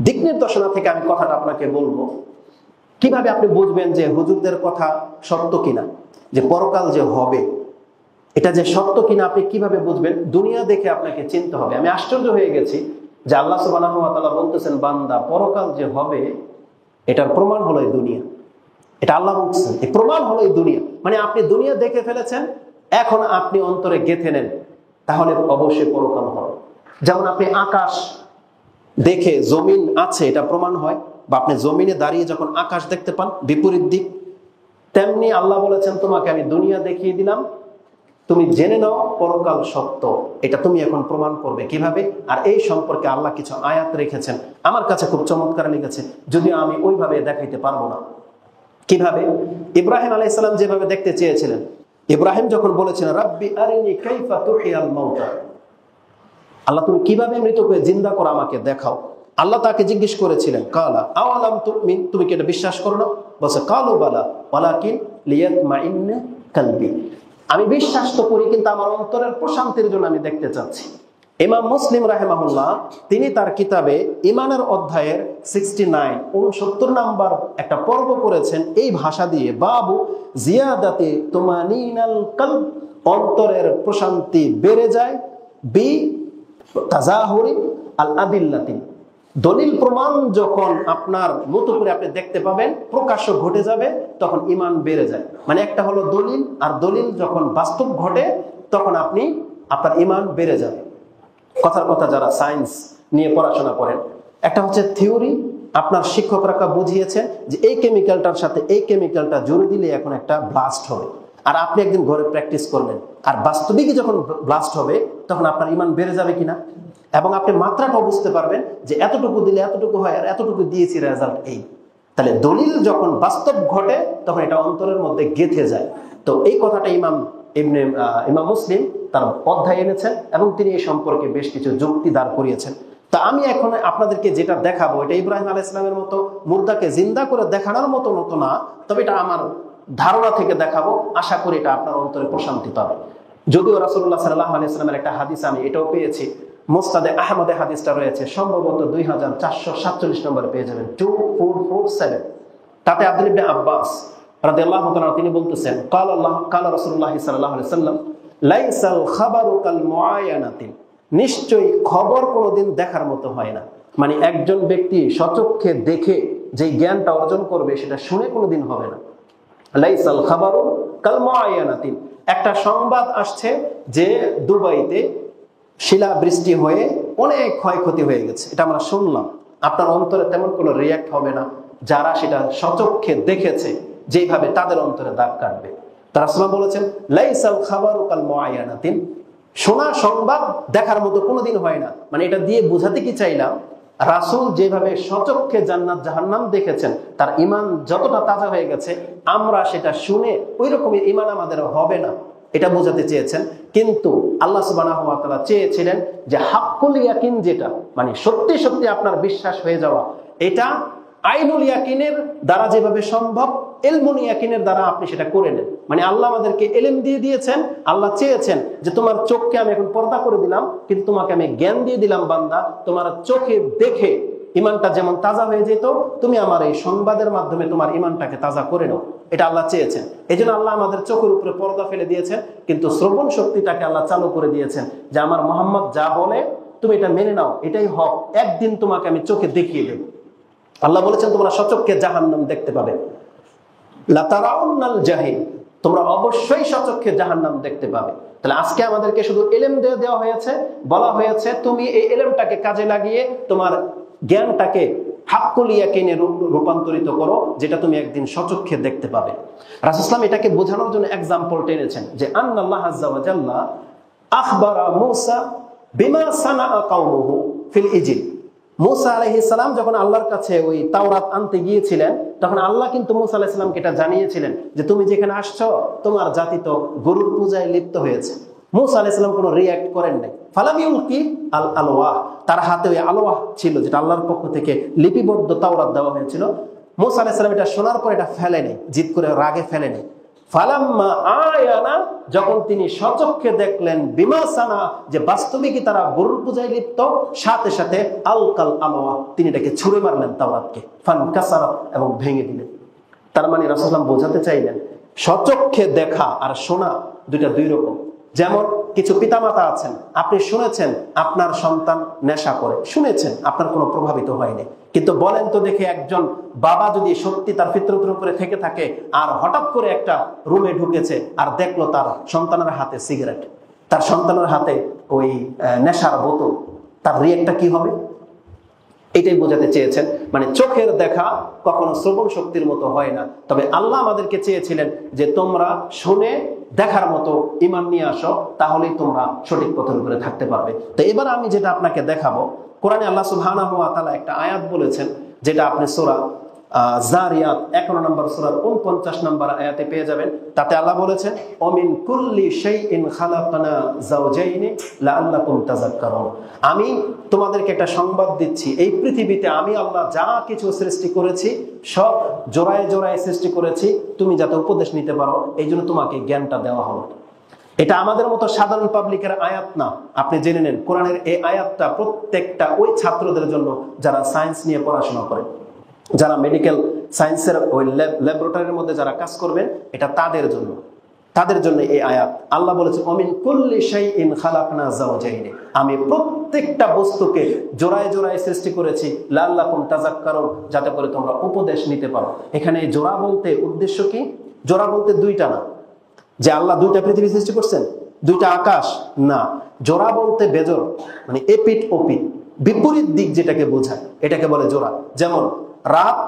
দিক নির্দেশনা থেকে আমি কথাটা আপনাকে বলবো, কিভাবে আপনি বুঝবেন যে হুজুরদের কথা সত্য কিনা, যে পরকাল যে হবে এটা যে সত্য কিনা আপনি কিভাবে বুঝবেন? দুনিয়া দেখে আপনাকে চিনতে হবে। আমি আশ্চর্য হয়ে গেছি যে আল্লাহ সুবহানাহু ওয়া তাআলা বলতেছেন, বান্দা পরকাল যে হবে এটার প্রমাণ হলো এই দুনিয়া। এটা আল্লাহ বলছেন, এই প্রমাণ হলো এই দুনিয়া। মানে আপনি দুনিয়া দেখে ফেলেছেন, এখন আপনি অন্তরে গেঁথে নেন, তাহলে অবশ্যই পরকাল হবে। যেমন আপনি আকাশ দেখে জমিন আছে এটা প্রমাণ হয়, বা আপনি জমিনে দাঁড়িয়ে যখন আকাশ দেখতে পান বিপরীত দিক, তেমনি আল্লাহ বলেছেন তোমাকে আমি দুনিয়া দেখিয়ে দিলাম, তুমি জেনে নাও পরকাল সত্য। এটা তুমি এখন প্রমাণ করবে কিভাবে? আর এই সম্পর্কে আল্লাহ কিছু আয়াত রেখেছেন, আমার কাছে খুব চমৎকার লেগেছে, যদিও আমি ওইভাবে দেখাইতে পারবো না। কিভাবে? ইব্রাহিম আলাইহিস সালাম যেভাবে দেখতে চেয়েছিলেন, ইব্রাহিম যখন বলেছেন রাব্বি আরিনি কাইফা তুহিয়াল মাউতা, আল্লাহ তুমি কিভাবে মৃতকে জিন্দা করো আমাকে দেখাও। আল্লাহ তাকে জিজ্ঞেস করেছিলেন, কালা আওয়ালাম তুমিন, তুমি কি এটা বিশ্বাস করো না? বলছে কালু বালা ওয়ালাকিন লিয়াতমাইন্না কলবি, আমি বিশ্বাস তো করি কিন্তু আমার অন্তরের প্রশান্তির জন্য আমি দেখতে চাচ্ছি। ইমাম মুসলিম রাহিমাহুল্লাহ তিনি তার কিতাবে ইমানের অধ্যায়ের 69 নাম্বার একটা পর্ব করেছেন এই ভাষা দিয়ে, বাবু জিয়াদাতে তুমানিনাল কলব, অন্তরের প্রশান্তি বেড়ে যায় বি তাজাহুরি আল আদিল্লাতি, দলিল প্রমাণ যখন আপনার মতো করে আপনি দেখতে পাবেন, প্রকাশ্য ঘটে যাবে, তখন ঈমান বেড়ে যায়। মানে একটা হলো দলিল, আর দলিল যখন বাস্তব ঘটে তখন আপনার ঈমান বেড়ে যাবে। কথার কথা যারা সায়েন্স নিয়ে পড়াশোনা করেন, একটা হচ্ছে থিওরি, আপনার শিক্ষকরা বুঝিয়েছেন যে এই কেমিক্যালটার সাথে এই কেমিক্যালটা জুড়ে দিলে এখন একটা ব্লাস্ট হবে, আর আপনি একদিন ঘরে প্র্যাকটিস করলেন, আর বাস্তবিকই যখন ব্লাস্ট হবে তখন আপনার ঈমান বেড়ে যাবে কিনা, এবং আপনি মাত্রাটাও বুঝতে পারবেন যে এতটুকু দিলে এতটুকু হয়, আর এতটুকু দিয়েছি রেজাল্ট এই। তাহলে দলিল যখন বাস্তব ঘটে তখন এটা অন্তরের মধ্যে গেঁথে যায়। তো এই কথাটা ইমাম মুসলিম তার অধ্যায় এনেছেন, এবং তিনি এই সম্পর্কে বেশ কিছু যুক্তি দাঁড় করিয়েছেন। তা আমি এখন আপনাদেরকে যেটা দেখাবো, এটা ইব্রাহিম আলাইহিস সালামের মতো মুর্দাকে জিন্দা করে দেখানোর মতো না, তবে এটা আমার ধারণা থেকে দেখাবো, আশা করি এটা আপনার অন্তরে প্রশান্তি পাবে। যদিও রাসূলুল্লাহ সাল্লাল্লাহু আলাইহি ওয়াসাল্লামের একটা হাদিস আমি এটাও পেয়েছি, মুসনাদে আহমদে হাদিসটা রয়েছে, সম্ভবত 2447 নম্বরে পেয়ে যাবেন, 2447। তাতে আব্দুল্লাহ ইবনে আব্বাস রাদিয়াল্লাহু তাআলা তিনি বলতেছেন, কালা রাসূলুল্লাহ সাল্লাল্লাহু আলাইহি ওয়াসাল্লাম লাইসাল খাবারু কাল মুআয়ানাতি, নিশ্চয়ই খবর কোনোদিন দেখার মতো হয় না। মানে একজন ব্যক্তি সচক্ষে দেখে যে জ্ঞানটা অর্জন করবে সেটা শুনে কোনোদিন হবে না। লাইসাল খাবারু কাল মুআয়ানাতি, একটা সংবাদ আসছে যে দুবাইতে শিলা বৃষ্টি হয়ে অনেক ক্ষয়ক্ষতি হয়ে গেছে, এটা আমরা শুনলাম, আপনার অন্তরে তেমন কোনো রিয়াক্ট হবে না। যারা সেটা সচক্ষে দেখেছে যেভাবে তাদের অন্তরে দাগ কাটবে। তার রাসূল বলেছেন লাইসাল খাবারু কাল মুআয়ানাতিন, শোনা সংবাদ দেখার মতো কোনোদিন হয় না। মানে এটা দিয়ে বোঝাতে কি চাইলাম, রাসূল যেভাবে সচক্ষে জান্নাত জাহান্নাম দেখেছেন, তার ঈমান যতটা তাজা হয়ে গেছে, আমরা সেটা শুনে ওই রকমের ঈমান আমাদের হবে না, এটা বোঝাতে চেয়েছেন। কিন্তু আল্লাহ সুবহানাহু ওয়া তাআলা চেয়েছিলেন যে হাক্কুল ইয়াকিন, যেটা মানে সত্যি সত্যি আপনার বিশ্বাস হয়ে যাওয়া, এটা আইনুল ইয়াকিনের দ্বারা যেভাবে সম্ভব ইলমুল ইয়াকিনের দ্বারা আপনি সেটা করে নেন। মানে আল্লাহ আমাদেরকে ইলম দিয়ে দিয়েছেন, আল্লাহ চেয়েছেন যে তোমার চোখকে আমি এখন পর্দা করে দিলাম, কিন্তু তোমাকে আমি জ্ঞান দিয়ে দিলাম বান্দা, তোমার চোখে দেখে ইমানটা যেমন তাজা হয়ে যেত, তুমি আমার এই সংবাদের মাধ্যমে তোমার ইমানটাকে তাজা করে নাও। এটা আল্লাহ চেয়েছেন। এই জন্য আল্লাহ আমাদের চোখের উপরে পর্দা ফেলে দিয়েছেন, কিন্তু শ্রবণ শক্তিটাকে আল্লাহ চালু করে দিয়েছেন যে আমার মোহাম্মদ যা বলে তুমি এটা মেনে নাও, এটাই হক, একদিন তোমাকে আমি চোখে দেখিয়ে দেব। আল্লাহ বলেছেন তোমরা সচক্ষে জাহান্নাম দেখতে পাবে, লাতারাউন্নাল জাহিম, তোমরা অবশ্যই সচক্ষে জাহান্নাম দেখতে পাবে। তাহলে আজকে আমাদেরকে শুধু ইলম দেওয়া হয়েছে, বলা হয়েছে তুমি এই ইলমটাকে কাজে লাগিয়ে তোমার জ্ঞানটাকে হাক্কুল ইয়াকিনে রূপান্তরিত করো, যেটা তুমি একদিন সচক্ষে দেখতে পাবে। রাসূল সাল্লাল্লাহু এটাকে বোঝানোর জন্য এক্সাম্পল টেনেছেন যে আল্লাহ আযজা ওয়া জাল্লা আখবারা মূসা বিমা সানাআ কওমুহু ফিল ইজিল। মূসা আলাইহিস সালাম যখন আল্লাহর কাছে ওই তাওরাত আনতে গিয়েছিলেন, তখন আল্লাহ কিন্তু মূসা আলাইহিস সালামকে এটা জানিয়েছিলেন যে তুমি যেখানে আসছো তোমার জাতি তো গরুর পূজায় লিপ্ত হয়েছে। মূসা আলাইহিস সালাম কোনো রিঅ্যাক্ট করেন নাই। ফালাম ইউলকি আল আলওয়াহ, তার হাতে ওই আলওয়াহ ছিল যেটা আল্লাহর পক্ষ থেকে লিপিবদ্ধ তাওরাত দেওয়া হয়েছিল। মূসা আলাইহিস সালাম এটা শোনার পর এটা ফেলে নেই, জিদ করে রাগে ফেলে নেই। ফালাম্মা আয়ানা, যখন তিনি সচক্ষে দেখলেন বিমা সানা, যে বাস্তবিকই তারা গরুর পূজায় লিপ্ত, সাথে সাথে আলকাল আলওয়াহ, তিনি এটাকে ছুঁড়ে মারলেন তাওরাতকে, ফানকাসারাত, এবং ভেঙে দিলেন। তার মানে রাসূল সাল্লাল্লাহু বোঝাতে চাইলেন সচক্ষে দেখা আর শোনা দুইটা দুই রকম। যেমন কিছু পিতামাতা আছেন, আপনি শুনেছেন আপনার সন্তান নেশা করে, শুনেছেন, আপনার কোনো প্রভাবিত হয়নি, কিন্তু বলেন তো দেখে একজন বাবা যদি সত্যি তার ফিতরতের উপরে থেকে থাকে আর হঠাৎ করে একটা রুমে ঢুকেছে আর দেখলো তার সন্তানের হাতে সিগারেট, তার সন্তানের হাতে ওই নেশার বোতল, তার রিঅ্যাক্টটা কি হবে? এটাই বোঝাতে চেয়েছেন। মানে চোখের দেখা কখনো শ্রবণ শক্তির মতো হয় না, তবে আল্লাহ আমাদেরকে চেয়েছিলেন যে তোমরা শুনে দেখার মতো ঈমান নিয়ে আসো, তাহলেই তোমরা সঠিক পথের উপরে থাকতে পারবে। তো এবার আমি যেটা আপনাকে দেখাবো, কোরআনে আল্লাহ সুবহানাহু ওয়া তাআলা একটা আয়াত বলেছেন, যেটা আপনি সূরা জারিয়াত 11 নম্বর সূরার 49 নম্বর আয়াতে পেয়ে যাবেন। তাতে আল্লাহ বলেছেন অমিন কুল্লি শাইইন খালাকনা যাওজাইনি লাআল্লাকুম তাযাক্কারুন। আমি তোমাদেরকে একটা সংবাদ দিচ্ছি, এই পৃথিবীতে আমি আল্লাহ যা কিছু সৃষ্টি করেছি সব জোড়ায় জোড়ায় সৃষ্টি করেছি, তুমি যাতে উপদেশ নিতে পারো, এই জন্য তোমাকে জ্ঞানটা দেওয়া হলো। এটা আমাদের মতো সাধারণ পাবলিকের আয়াত না, আপনি জেনে নেন কোরআনের এই আয়াতটা প্রত্যেকটা ওই ছাত্রদের জন্য যারা সায়েন্স নিয়ে পড়াশোনা করে, যারা মেডিকেল সায়েন্সের ওই ল্যাবরেটরির মধ্যে যারা কাজ করবেন, এটা তাদের জন্য এই আয়াত। আল্লাহ বলেছে অমিন কুল্লি শাইইন খালাকনা যাওজাইনি, আমি প্রত্যেকটা বস্তুকে জোড়ায় জোড়ায় সৃষ্টি করেছি, লাআল্লাকুম তাযাক্কারুন, যাতে করে তোমরা উপদেশ নিতে পারো। এখানে জোড়া বলতে উদ্দেশ্য কি? জোড়া বলতে দুইটা না, যে আল্লাহ দুইটা পৃথিবী সৃষ্টি করছেন, দুইটা আকাশ না। জোড়া বলতে বেজোড়, মানে এপিট ওপিট, বিপরীত দিক যেটাকে বোঝায়, এটাকে বলে জোড়া। যেমন রাত,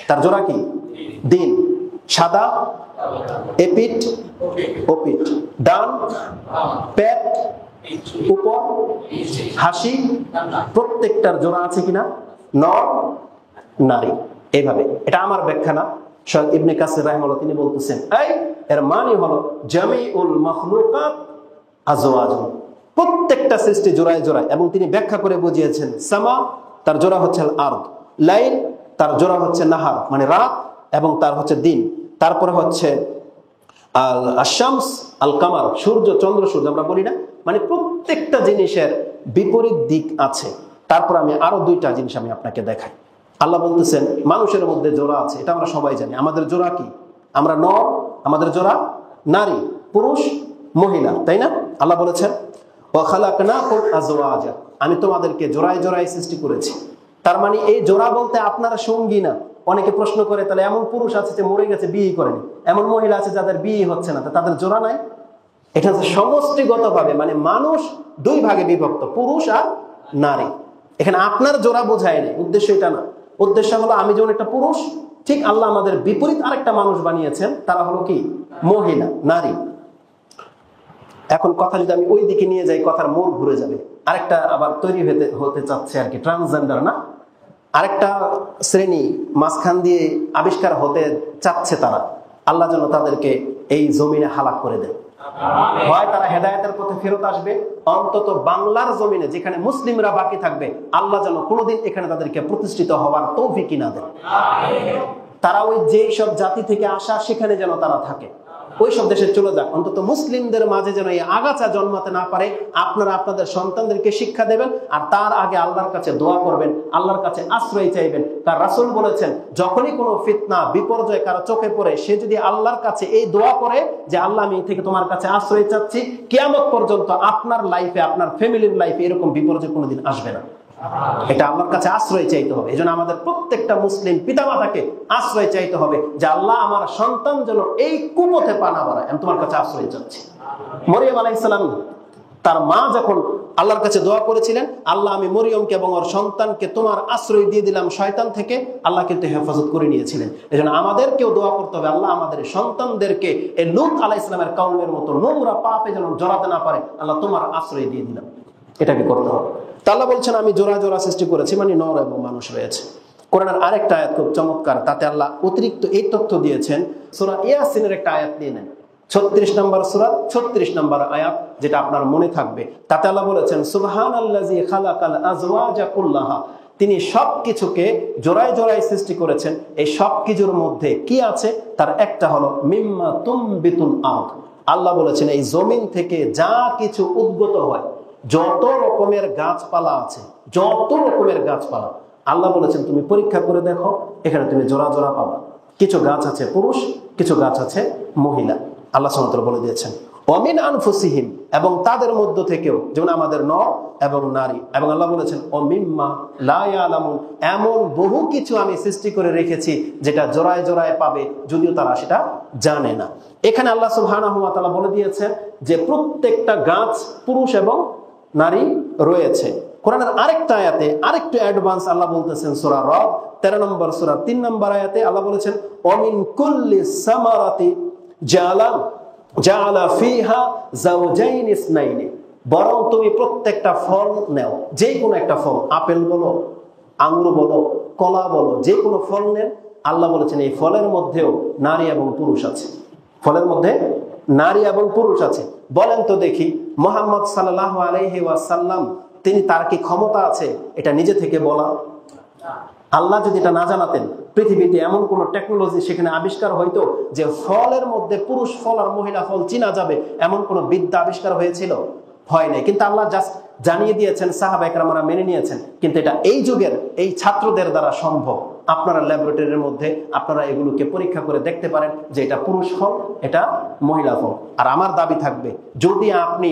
তার জোড়া কি? দিন। সাদা, এপিট ওপিট। ডান, পেট, উপর, হাসি, প্রত্যেকটার জোড়া আছে কিনা? নর, নারী। এইভাবে, এটা আমার ব্যাখ্যা না, স্বয়ং ইবনে কাসির রাহিমাহুল্লাহ তিনি বলতেছেন এর মানে হলো জামিউল মাখলুকাত আজওয়াজুন, প্রত্যেকটা সৃষ্টি জোড়ায় জোড়ায়। এবং তিনি ব্যাখ্যা করে বুঝিয়েছেন সামা, তার জোড়া হচ্ছে আল আরদ, লাইল, তার জোড়া হচ্ছে নাহার মানে রাত, এবং তার হচ্ছে দিন। তারপরে হচ্ছে আল আশামস আল কামার, সূর্য চন্দ্র সূর্য আমরা বলি না, মানে প্রত্যেকটা জিনিসের বিপরীত দিক আছে। তারপর আমি আরো দুইটা জিনিস আমি আপনাকে দেখাই। আল্লাহ বলতেছেন মানুষের মধ্যে জোড়া আছে, এটা আমরা সবাই জানি। আমাদের জোড়া কি? আমরা নর, আমাদের জোড়া নারী, পুরুষ মহিলা, তাই না? আল্লাহ বলেছেন ওয়া খালাকনাকুম আজওয়াজা, আমি তোমাদেরকে জোড়ায় জোড়ায় সৃষ্টি করেছি। তার মানে এই জোড়া বলতে আপনারা সঙ্গী না। অনেকে প্রশ্ন করে তাহলে এমন পুরুষ আছে যে মরে গেছে, বিয়ে করেনি, এমন মহিলা আছে যাদের বিয়ে হচ্ছে না, তাদের জোড়া নাই? এটা হচ্ছে সমষ্টিগতভাবে, মানে মানুষ দুই ভাগে বিভক্ত, পুরুষ আর নারী। এখানে আপনার জোড়া বোঝায় না, উদ্দেশ্য এটা না। উদ্দেশ্য হলো আমি যেমন একটা পুরুষ, ঠিক আল্লাহ আমাদের বিপরীত আরেকটা মানুষ বানিয়েছেন, তারা হলো কি? মহিলা, নারী। এখন কথা যদি আমি ওই দিকে নিয়ে যাই, কথার মোড় ঘুরে যাবে। আরেকটা আবার তৈরি হতে চাচ্ছে আর কি, ট্রান্সজেন্ডার না, আরেকটা শ্রেণী মাঝখান দিয়ে আবিষ্কার হতে চাচ্ছে তারা। আল্লাহ যেন তাদেরকে এই জমিনে হালাক করে দেয়। হয় তারা হেদায়েতের পথে ফেরত আসবে, অন্তত বাংলার জমিনে যেখানে মুসলিমরা বাকি থাকবে আল্লাহ যেন কোনোদিন এখানে তাদেরকে প্রতিষ্ঠিত হওয়ার তৌফিক না দেন। তারা ওই যেই সব জাতি থেকে আসা সেখানে যেন তারা থাকে, ওই সব দেশে চলে যাক, অন্তত মুসলিমদের মাঝে যেন এই আগাছা জন্মাতে না পারে। আপনারা আপনাদের সন্তানদেরকে শিক্ষা দেবেন, আর তার আগে আল্লাহর কাছে দোয়া করবেন, আল্লাহর কাছে আশ্রয় চাইবেন। তার রাসূল বলেছেন, যখনই কোনো ফিতনা বিপর্যয় কারো চোখে পড়ে, সে যদি আল্লাহর কাছে এই দোয়া করে যে আল্লাহ আমি থেকে তোমার কাছে আশ্রয় চাচ্ছি, কিয়ামত পর্যন্ত আপনার লাইফে, আপনার ফ্যামিলির লাইফে এরকম বিপর্যয় কোনোদিন আসবে না। এটা আল্লাহর কাছে আশ্রয় চাইতে হবে। এজন্য আমাদের প্রত্যেকটা মুসলিম পিতামাতাকে আশ্রয় চাইতে হবে যে আল্লাহ আমার সন্তান যেন এই কুপথে পা না বাড়ায়, আমি তোমার কাছে আশ্রয় চাচ্ছি। মরিয়ম আলাইহিস সালাম তার মা যখন আল্লাহর কাছে দোয়া করেছিলেন, আল্লাহ আমি মরিয়মকে এবং ওর সন্তানকে তোমার আশ্রয় দিয়ে দিলাম শয়তান থেকে, আল্লাহ কিন্তু হেফাজত করে নিয়েছিলেন। এজন্য আমাদেরকেও দোয়া করতে হবে, আল্লাহ আমাদের সন্তানদেরকে এই লূত আলাইহিস সালামের কওমের মতো নোংরা পাপে যেন জড়াতে না পারে, আল্লাহ তোমার আশ্রয় দিয়ে দিলাম, এটাকে করতে হবে। আল্লাহ বলছেন আমি জোড়া জোড়া সৃষ্টি করেছি, মানে নর এবং মানুষ রয়েছে। কোরআনের আরেকটা আয়াত খুব চমৎকার, তাতে আল্লাহ অতিরিক্ত এই তথ্য দিয়েছেন। সূরা ইয়াসিনের একটা আয়াত নিয়ে নেন, 36 নম্বর সূরা 36 নম্বর আয়াত, যেটা আপনার মনে থাকবে। তাতে আল্লাহ বলেছেন সুবহানাল্লাযী খালাকাল আযওয়াজা কুল্লাহা, তিনি সবকিছুকে জোড়ায় জোড়ায় সৃষ্টি করেছেন। এই সবকিছুর মধ্যে কি আছে, তার একটা হলো মিম্মা তুমবিতুল আরদ। আল্লাহ বলেছেন এই জমিন থেকে যা কিছু উদ্গত হয়, যত রকমের গাছপালা আছে, যত রকমের গাছপালা, আল্লাহ বলেছেন তুমি পরীক্ষা করে দেখো, এখানে তুমি জোড়া জোড়া পাবা। কিছু গাছ আছে পুরুষ, কিছু গাছ আছে মহিলা। আল্লাহ সুবহানাহু ওয়া তাআলা বলে দিয়েছেন ওয়ামিন আনফুসিহিম, এবং তাদের মধ্য থেকেও, যেমন আমাদের নর এবং নারী। এবং আল্লাহ বলেছেন ওমিম্মা লা ইয়ালামুন, এমন বহু কিছু আমি সৃষ্টি করে রেখেছি যেটা জোড়ায় জোড়ায় পাবে, যদিও তারা সেটা জানে না। এখানে আল্লাহ সুবহানাহু ওয়া তাআলা বলে দিয়েছেন যে প্রত্যেকটা গাছ পুরুষ এবং নারী রয়েছে। কোরআনের আরেকটা আয়াতে আরেকটু অ্যাডভান্স আল্লাহ বলতেছেন, সূরা রদ 13 নম্বর সূরা 3 নম্বর আয়াতে আল্লাহ বলেছেন ওমিন কুল্লি সামারাতি জাআলা ফিহা যাওজাইন ইসনাইন, বরং তুমি প্রত্যেকটা ফল নেও, যে কোনো একটা ফল, আপেল বলো, আঙ্গুর বলো, কলা বলো, যে কোনো ফল নেন। আল্লাহ বলেছেন এই ফলের মধ্যেও নারী এবং পুরুষ আছে, ফলের মধ্যে নারী এবং পুরুষ আছে। বলেন তো দেখি, মুহাম্মদ সাল্লাল্লাহু আলাইহি ওয়াসাল্লাম তিনি, তার কি ক্ষমতা আছে এটা নিজে থেকে বলা? আল্লাহ যদি এটা না জানাতেন, পৃথিবীতে এমন কোন টেকনোলজি সেখানে আবিষ্কার হইতো যে ফলের মধ্যে পুরুষ ফল আর মহিলা ফল চিনা যাবে, এমন কোন বিদ্যা আবিষ্কার হয়েছিল? হয় নাই। কিন্তু আল্লাহ জাস্ট জানিয়ে দিয়েছেন, সাহাবা একরামরা মেনে নিয়েছেন। কিন্তু এটা এই যুগের এই ছাত্রদের দ্বারা সম্ভব। আপনারা ল্যাবরেটরির মধ্যে আপনারা এগুলোকে পরীক্ষা করে দেখতে পারেন যে এটা পুরুষ ফল, এটা মহিলা ফল। আর আমার দাবি থাকবে, যদি আপনি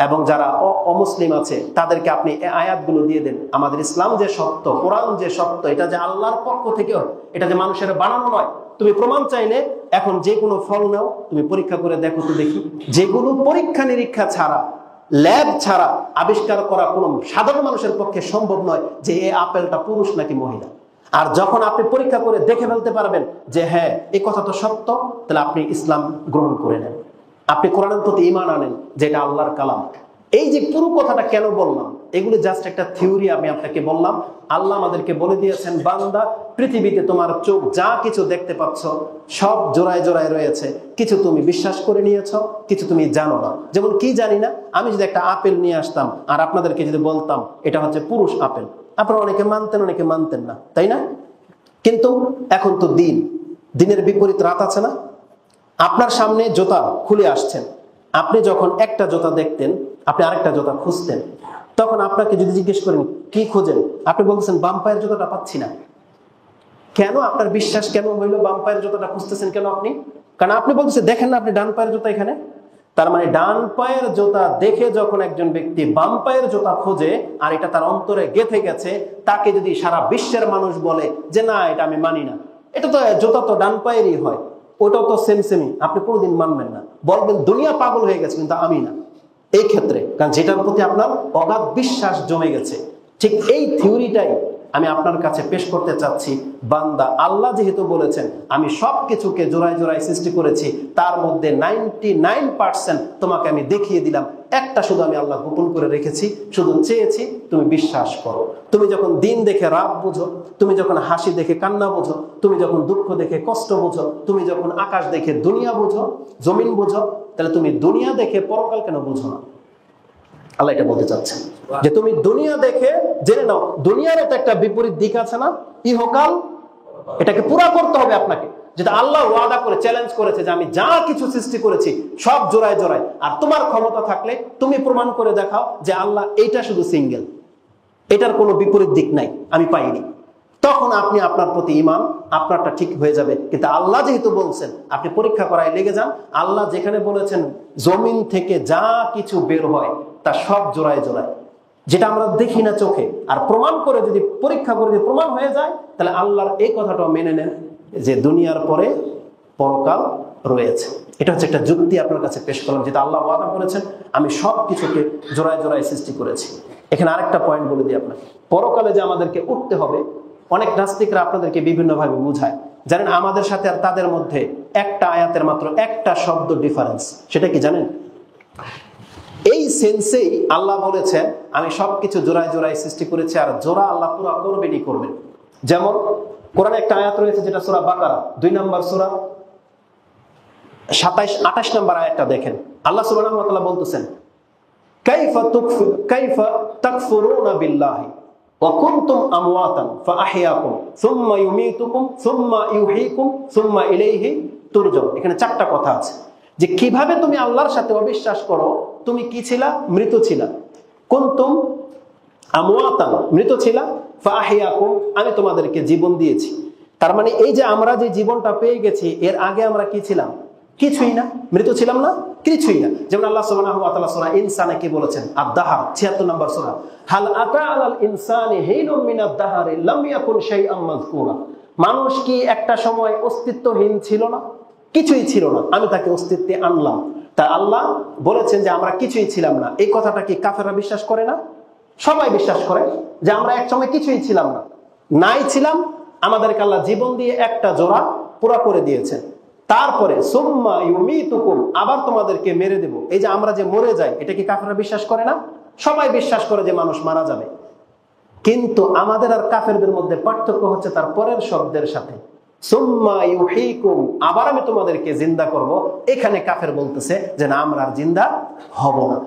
এবং যারা অমুসলিম আছে তাদেরকে আপনি এই আয়াতগুলো দিয়ে দেন, আমাদের ইসলাম যে সত্য, কোরআন যে সত্য, এটা যে আল্লাহর পক্ষ থেকে, এটা যে মানুষের বানানো নয়। তুমি প্রমাণ চাইলে এখন যে কোনো ফল নাও, তুমি পরীক্ষা করে দেখো তো দেখি, যেগুলো পরীক্ষা নিরীক্ষা ছাড়া, ল্যাব ছাড়া আবিষ্কার করা কোনো সাধারণ মানুষের পক্ষে সম্ভব নয় যে এই আপেলটা পুরুষ নাকি মহিলা। আর যখন আপনি পরীক্ষা করে দেখে ফেলতে পারবেন যে হ্যাঁ এই কথা তো সত্য, তাহলে আপনি ইসলাম গ্রহণ করে নেন, আপনি কোরআনের প্রতি ঈমান আনেন যেটা আল্লাহর কালাম। এই যে পুরো কথাটা কেন বললাম, এগুলো জাস্ট একটা থিওরি আমি আপনাকে বললাম। আল্লাহ আমাদেরকে বলে দিয়েছেন, বান্দা পৃথিবীতে তোমার চোখ যা কিছু দেখতে পাচ্ছ সব জোড়ায় জোড়ায় রয়েছে। কিছু তুমি বিশ্বাস করে নিয়েছ, কিছু তুমি জানো না। যেমন কি জানি না, আমি যদি একটা আপেল নিয়ে আসতাম আর আপনাদেরকে যদি বলতাম এটা হচ্ছে পুরুষ আপেল, আপনারা অনেকে মানতেন, অনেকে মানতেন না, তাই না? কিন্তু এখন তো দিনের বিপরীত রাত আছে না? আপনার সামনে জুতা খুলে আসছেন, আপনি যখন একটা জুতা দেখতেন, আপনি আরেকটা জুতা খুঁজতেন, তখন আপনাকে যদি জিজ্ঞেস করেন কি খোঁজেন, আপনি বলছেন বাম পায়ের জুতাটা পাচ্ছি না। কেন? আপনার বিশ্বাস কেন হইলো বাম পায়ের জুতাটা খুঁজতেছেন কেন আপনি? কারণ আপনি বলতেছেন দেখেন না আপনি ডান পায়ের জুতা এখানে। তার মানে ডান পায়ের জুতা দেখে যখন একজন ব্যক্তি বাম পায়ের জুতা খোঁজে আর এটা তার অন্তরে গেঁথে গেছে, তাকে যদি সারা বিশ্বের মানুষ বলে যে না এটা আমি মানি না, এটা তো জুতা তো ডান পায়েরই হয়, ওটাও তো সেমই, আপনি কোনোদিন মানবেন না, বলবেন দুনিয়া পাগল হয়ে গেছে, কিন্তু আমি না। এই ক্ষেত্রে কারণ যেটার প্রতি আপনার অগাধ বিশ্বাস জমে গেছে, ঠিক এই থিওরিটাই আমি আপনার কাছে পেশ করতে চাচ্ছি, বান্দা আল্লাহ যেহেতু বলেছেন আমি সবকিছুকে জোড়ায় জোড়ায় সৃষ্টি করেছি, তার মধ্যে 99% তোমাকে আমি দেখিয়ে দিলাম, একটা শুধু আমি আল্লাহ গোপন করে রেখেছি, শুধু চেয়েছি তুমি বিশ্বাস করো। তুমি যখন দিন দেখে রাত বুঝো, তুমি যখন হাসি দেখে কান্না বুঝো, তুমি যখন দুঃখ দেখে কষ্ট বুঝো, তুমি যখন আকাশ দেখে দুনিয়া বুঝো, জমিন বুঝো, তাহলে তুমি দুনিয়া দেখে পরকাল কেন বুঝো না? আল্লাহ এটা বলতে চাচ্ছেন যে তুমি দুনিয়া দেখে জেনে নাও দুনিয়ারও তো একটা বিপরীত দিক আছে না, ইহকাল। এটাকে পুরা করতে হবে আপনাকে, যেটা আল্লাহ ওয়াদা করে চ্যালেঞ্জ করেছে যে আমি যা কিছু সৃষ্টি করেছি সব জোড়ায় জোড়ায়, আর তোমার ক্ষমতা থাকলে তুমি প্রমাণ করে দেখাও যে আল্লাহ এইটা শুধু সিঙ্গেল, এটার কোনো বিপরীত দিক নাই, আমি পাইনি। তখন আপনি আপনার প্রতি ঈমান আপনারটা ঠিক হয়ে যাবে। কিন্তু আল্লাহ যেহেতু বলছেন আপনি পরীক্ষা করায় লেগে যান, আল্লাহ যেখানে বলেছেন জমিন থেকে যা কিছু বের হয় তা সব জোড়ায় জোড়ায়, যেটা আমরা দেখি না চোখে, আর প্রমাণ করে যদি পরীক্ষা করে যদি প্রমাণ হয়ে যায়, তাহলে আল্লাহর এই কথাটাও মেনে নেন যে দুনিয়ার পরে পরকাল রয়েছে। এটা হচ্ছে একটা যুক্তি আপনার কাছে পেশ করলাম, যেটা আল্লাহ ওয়াদা করেছেন আমি সব কিছুকে জোড়ায় জোড়ায় সৃষ্টি করেছি। এখানে আরেকটা পয়েন্ট বলে দিই আপনাকে, পরকালে যে আমাদেরকে উঠতে হবে, অনেক নাস্তিকরা আপনাদেরকে বিভিন্নভাবে বুঝায়। জানেন আমাদের সাথে আর তাদের মধ্যে একটা আয়াতের মাত্র একটা শব্দ ডিফারেন্স, সেটা কি জানেন? এই সেন্সেই আল্লাহ বলেছেন আমি সবকিছু জোড়ায় জোড়ায় সৃষ্টি করেছি, আর জোড়া আল্লাহ পুরা করবেনই করবেন। যেমন কোরআনে একটা আয়াত রয়েছে যেটা সূরা বাকারা 2 নম্বর সূরা 27-28 নম্বর আয়াতটা দেখেন, আল্লাহ সুবহানাহু ওয়া তাআলা বলতেছেন কাইফা তাকফুরুনা বিল্লাহি ওয়া কুনতুম আমওয়াতান ফাআহইয়াকুম সুম্মা ইউমীতুকুম সুম্মা ইউহয়ীকুম সুম্মা ইলাইহি তুরজাউন। এখানে চারটা কথা আছে যে কিভাবে তুমি আল্লাহর সাথে অবিশ্বাস করো। তুমি কি ছিলা? মৃত ছিলা। কুনতুম আমওয়াতান, মৃত ছিলা, ফাআহইয়াকুম, আমি তোমাদেরকে জীবন দিয়েছি। তার মানে এই যে আমরা যে জীবনটা পেয়ে গেছি, এর আগে আমরা কি ছিলাম? কিছুই না, মৃত ছিলাম না, কিছুই না। যেমন আল্লাহ সুবহানাহু ওয়া তাআলা সূরা ইনসানে কি বলেছেন? আদ-দাহর 76 নম্বর সূরা, হাল আতা আলাল ইনসানি হিনুম মিনাদ দাহরি লাম ইয়াকুন শাইআম মাযকুরা। মানুষ কি একটা সময় অস্তিত্বহীন ছিল না? কিছুই ছিল না, আমি তাকে অস্তিত্বে আনলাম। তা আল্লাহ বলেছেন যে আমরা কিছুই ছিলাম না। এই কথাটা কি কাফেররা বিশ্বাস করে না? সবাই বিশ্বাস করে যে আমরা এক সময় কিছুই ছিলাম না, নাই ছিলাম, আমাদেরকে আল্লাহ জীবন দিয়ে একটা জোড়া পুরা করে দিয়েছেন। তারপরে সুম্মা ইউমীতুকুম, আবার তোমাদেরকে মেরে দেব। এই যে আমরা যে মরে যাই, এটা কি কাফেররা বিশ্বাস করে না? সবাই বিশ্বাস করে যে মানুষ মারা যাবে। কিন্তু আমাদের আর কাফেরদের মধ্যে পার্থক্য হচ্ছে তার পরের শব্দের সাথে, সুম্মা ইউহয়ীকুম, আবার আমি তোমাদেরকে জিন্দা করব। এখানে কাফের বলতেছে যে না, আমরা আর জিন্দা হব না।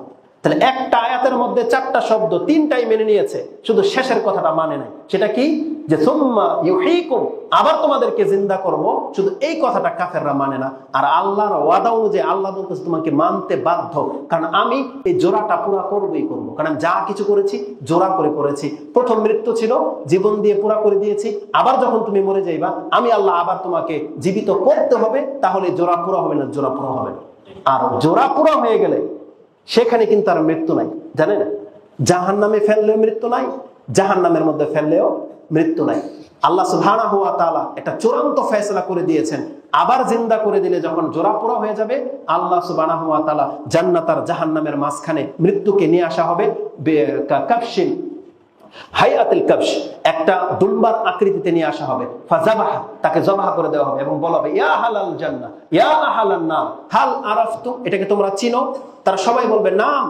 তাহলে একটা আয়াতের মধ্যে চারটা শব্দ, তিনটাই মেনে নিয়েছে, শুধু শেষের কথাটা মানে নাই। সেটা কি? যে সুম্মা ইউহয়ীকুম, আবার তোমাদেরকে জিন্দা করব, শুধু এই কথাটা কাফেররা মানে না। আর আল্লাহর ওয়াদা অনুযায়ী আল্লাহ বলতেছে তোমাকে মানতে বাধ্য, কারণ আমি এই জোড়াটা পুরা করবই করব। কারণ যা কিছু করেছি জোড়া করে করেছি। প্রথম মৃত্যু ছিল, জীবন দিয়ে পুরা করে দিয়েছি। আবার যখন তুমি মরে যাইবা, আমি আল্লাহ আবার তোমাকে জীবিত করতে হবে, তাহলে জোড়া পুরা হবে না, জোড়া পুরা হবে না। আর জোড়া পুরা হয়ে গেলে সেখানে কিন্তু আর মৃত্যু নাই। জানেন, জাহান্নামে ফেললেও মৃত্যু নাই, জাহান্নামের মধ্যে ফেললেও মৃত্যু নাই। আল্লাহ সুবহানাহু ওয়া তাআলা একটা চূড়ান্ত ফয়সালা করে দিয়েছেন, আবার জিন্দা করে দিলে যখন জোড়া পোড়া হয়ে যাবে, আল্লাহ সুবহানাহু ওয়া তাআলা জান্নাত আর জাহান্নামের মাঝখানে মৃত্যুকে নিয়ে আসা হবে কাবশিন হায়াতুল কাবশ, একটা দুম্বার আকৃতিতে নিয়ে আসা হবে। ফাযাবাহা, তাকে জবাহ করে দেওয়া হবে এবং বলা হবে ইয়া আহলাল জান্নাহ ইয়া আহলান নার হাল আরাফতুম, এটাকে তোমরা চিনো? তারা সবাই বলবে নাম,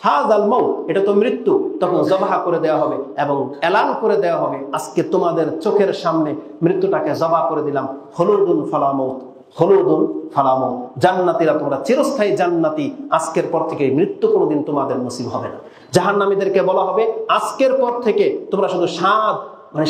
হাযাল মাউত, এটা তো মৃত্যু। তখন জবাহ করে দেওয়া হবে এবং এলান করে দেওয়া হবে আজকে তোমাদের চোখের সামনে মৃত্যুটাকে জবাহ করে দিলাম। খুলুদুন ফালা মাউত, খুলুদুন ফালা মাউত, জান্নাতীরা তোমরা চিরস্থায়ী জান্নাতি, আজকের পর থেকে মৃত্যু কোনোদিন তোমাদের নসিব হবে না। জাহান্নামীদেরকে বলা হবে আজকের পর থেকে তোমরা শুধু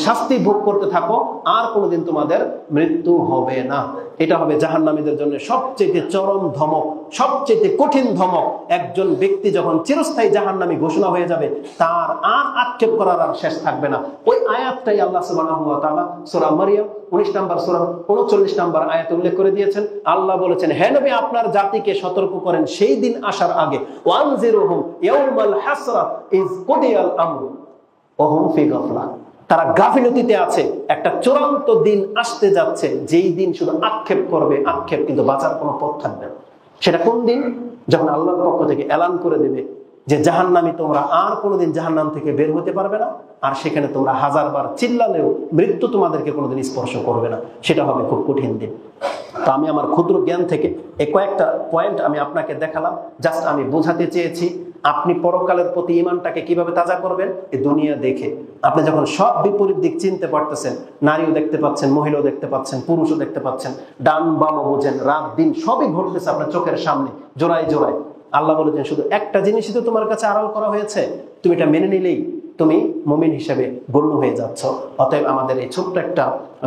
শাস্তি ভোগ করতে থাকো, আর কোনোদিন তোমাদের মৃত্যু হবে না। এটা হবে জাহান্নামীদের জন্য সবচেয়ে চরম ধমক, সবচেয়ে কঠিন ধমক। একজন ব্যক্তি যখন চিরস্থায়ী জাহান্নামী ঘোষণা হয়ে যাবে, তার আর আক্ষেপ করার আর শেষ থাকবে না। ওই আয়াতটাই আল্লাহ সুবহানাহু ওয়া তাআলা সূরা মারইয়াম 19 নম্বর সূরা 39 নম্বর আয়াতে উল্লেখ করে দিয়েছেন। আল্লাহ বলেছেন, হে নবী, আপনার জাতিকে সতর্ক করেন সেই দিন আসার আগে, ওয়ানজিরুহুম ইয়াউমাল হাসরা ইয কুদিয়াল আমরু ওয়া হুম ফি গাফলা, তারা গাফিলতিতে আছে। একটা চূড়ান্ত দিন আসতে যাচ্ছে, যেই দিন শুধু আক্ষেপ করবে আক্ষেপ, কিন্তু বাঁচার কোনো পথ থাকবে না। সেটা কোন দিন? যখন আল্লাহর পক্ষ থেকে এলান করে দেবে যে জাহান্নামী তোমরা আর কোনোদিন জাহান্নাম থেকে বের হতে পারবে না, আর সেখানে তোমরা হাজারবার চিল্লালেও মৃত্যু তোমাদেরকে কোনোদিন স্পর্শ করবে না। সেটা হবে খুব কঠিন দিন। তো আমি আমার ক্ষুদ্র জ্ঞান থেকে এই কয়েকটা পয়েন্ট আমি আপনাকে দেখালাম। জাস্ট আমি বোঝাতে চেয়েছি আপনি পরকালের প্রতি ইমানটাকে কিভাবে তাজা করবেন। এই দুনিয়া দেখে আপনি যখন সব বিপরীত দিক চিনতে পারতেছেন, নারীও দেখতে পাচ্ছেন, মহিলাও দেখতে পাচ্ছেন, পুরুষও দেখতে পাচ্ছেন, ডান বামও বোঝেন, রাত দিন সবই ঘটতেছে আপনার চোখের সামনে জোড়ায় জোড়ায়। আল্লাহ বলেছেন শুধু একটা জিনিসই তো তোমার কাছে আড়াল করা হয়েছে, তুমি এটা মেনে নিলেই তুমি মুমিন হিসেবে গণ্য হয়ে যাচ্ছ। অতএব আমাদের এই ছোট্ট একটা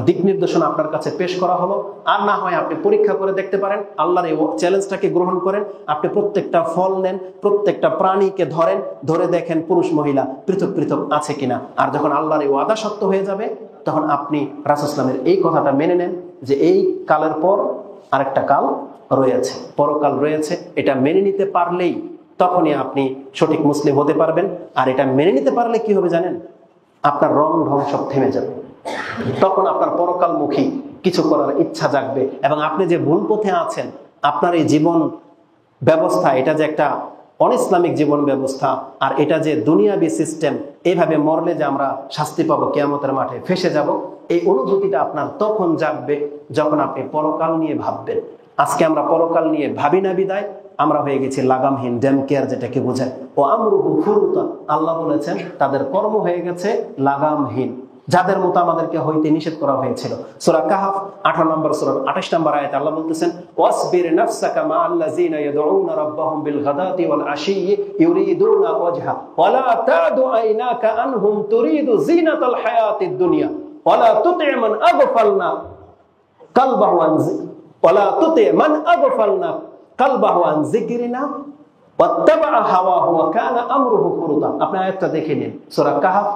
দিক নির্দেশনা আপনার কাছে পেশ করা হলো। আর না হয় আপনি পরীক্ষা করে দেখতে পারেন, আল্লাহর এই চ্যালেঞ্জটাকে গ্রহণ করেন। আপনি প্রত্যেকটা ফল নেন, প্রত্যেকটা প্রাণীকে ধরেন, ধরে দেখেন পুরুষ মহিলা পৃথক পৃথক আছে কিনা। আর যখন আল্লাহর এই ওয়াদা সত্য হয়ে যাবে, তখন আপনি রাসূল ইসলামের এই কথাটা মেনে নেন যে এই কালের পর আরেকটা কাল রয়েছে, পরকাল রয়েছে। এটা মেনে নিতে পারলেই তখনই আপনি সঠিক মুসলিম হতে পারবেন। আর এটা মেনে নিতে পারলে কি হবে জানেন? আপনার রং ঢং সব থেমে যাবে। তখন আপনার পরকালমুখী কিছু করার ইচ্ছা জাগবে, এবং আপনি যে ভুল পথে আছেন, আপনার এই জীবন ব্যবস্থা, এটা যে একটা অনইসলামিক জীবন ব্যবস্থা, আর এটা যে দুনিয়াবি সিস্টেম, এইভাবে মরলে যে আমরা শাস্তি পাবো, কিয়ামতের মাঠে ফেসে যাব, এই অনুভূতিটা আপনার তখন জাগবে যখন আপনি পরকাল নিয়ে ভাববেন। আজকে আমরা পরকাল নিয়ে ভাবি না বিদায় আমরা হয়ে গেছি লাগামহীন, ড্যাম কেয়ার যেটাকে বোঝায়। ও আমরুহু ফুরুতা, আল্লাহ বলেছেন তাদের কর্ম হয়ে গেছে লাগামহীন, যাদের মতো আমাদেরকে হইতে নিষেধ করা হয়েছিল। সূরা কাহাফ 18 নম্বর সূরা 28 নম্বর আয়াতে আল্লাহ বলতেছেন ওয়াসবির নাফসাকা মা'আল্লাযীনা ইয়াদউনা রাব্বাহুম বিল গাদাতি ওয়াল আশিয়্যি ইউরিদুনা ওয়াজহা ওয়ালা তাদু আইনাকা আনহুম তুরিদু যিনাতাল হায়াতিদ দুনিয়া ওয়ালা তুতি' মান আগফালনা কালবাহু আন ওয়ালা তুতি' মান আগফালনা কালবাহু আন যিকরিনা ওয়াত্তাবা হাওয়াহু ওয়া কানা আমরুহু ফুরুতা। আপনি আয়াতটা দেখে নিন, সূরা কাহাফ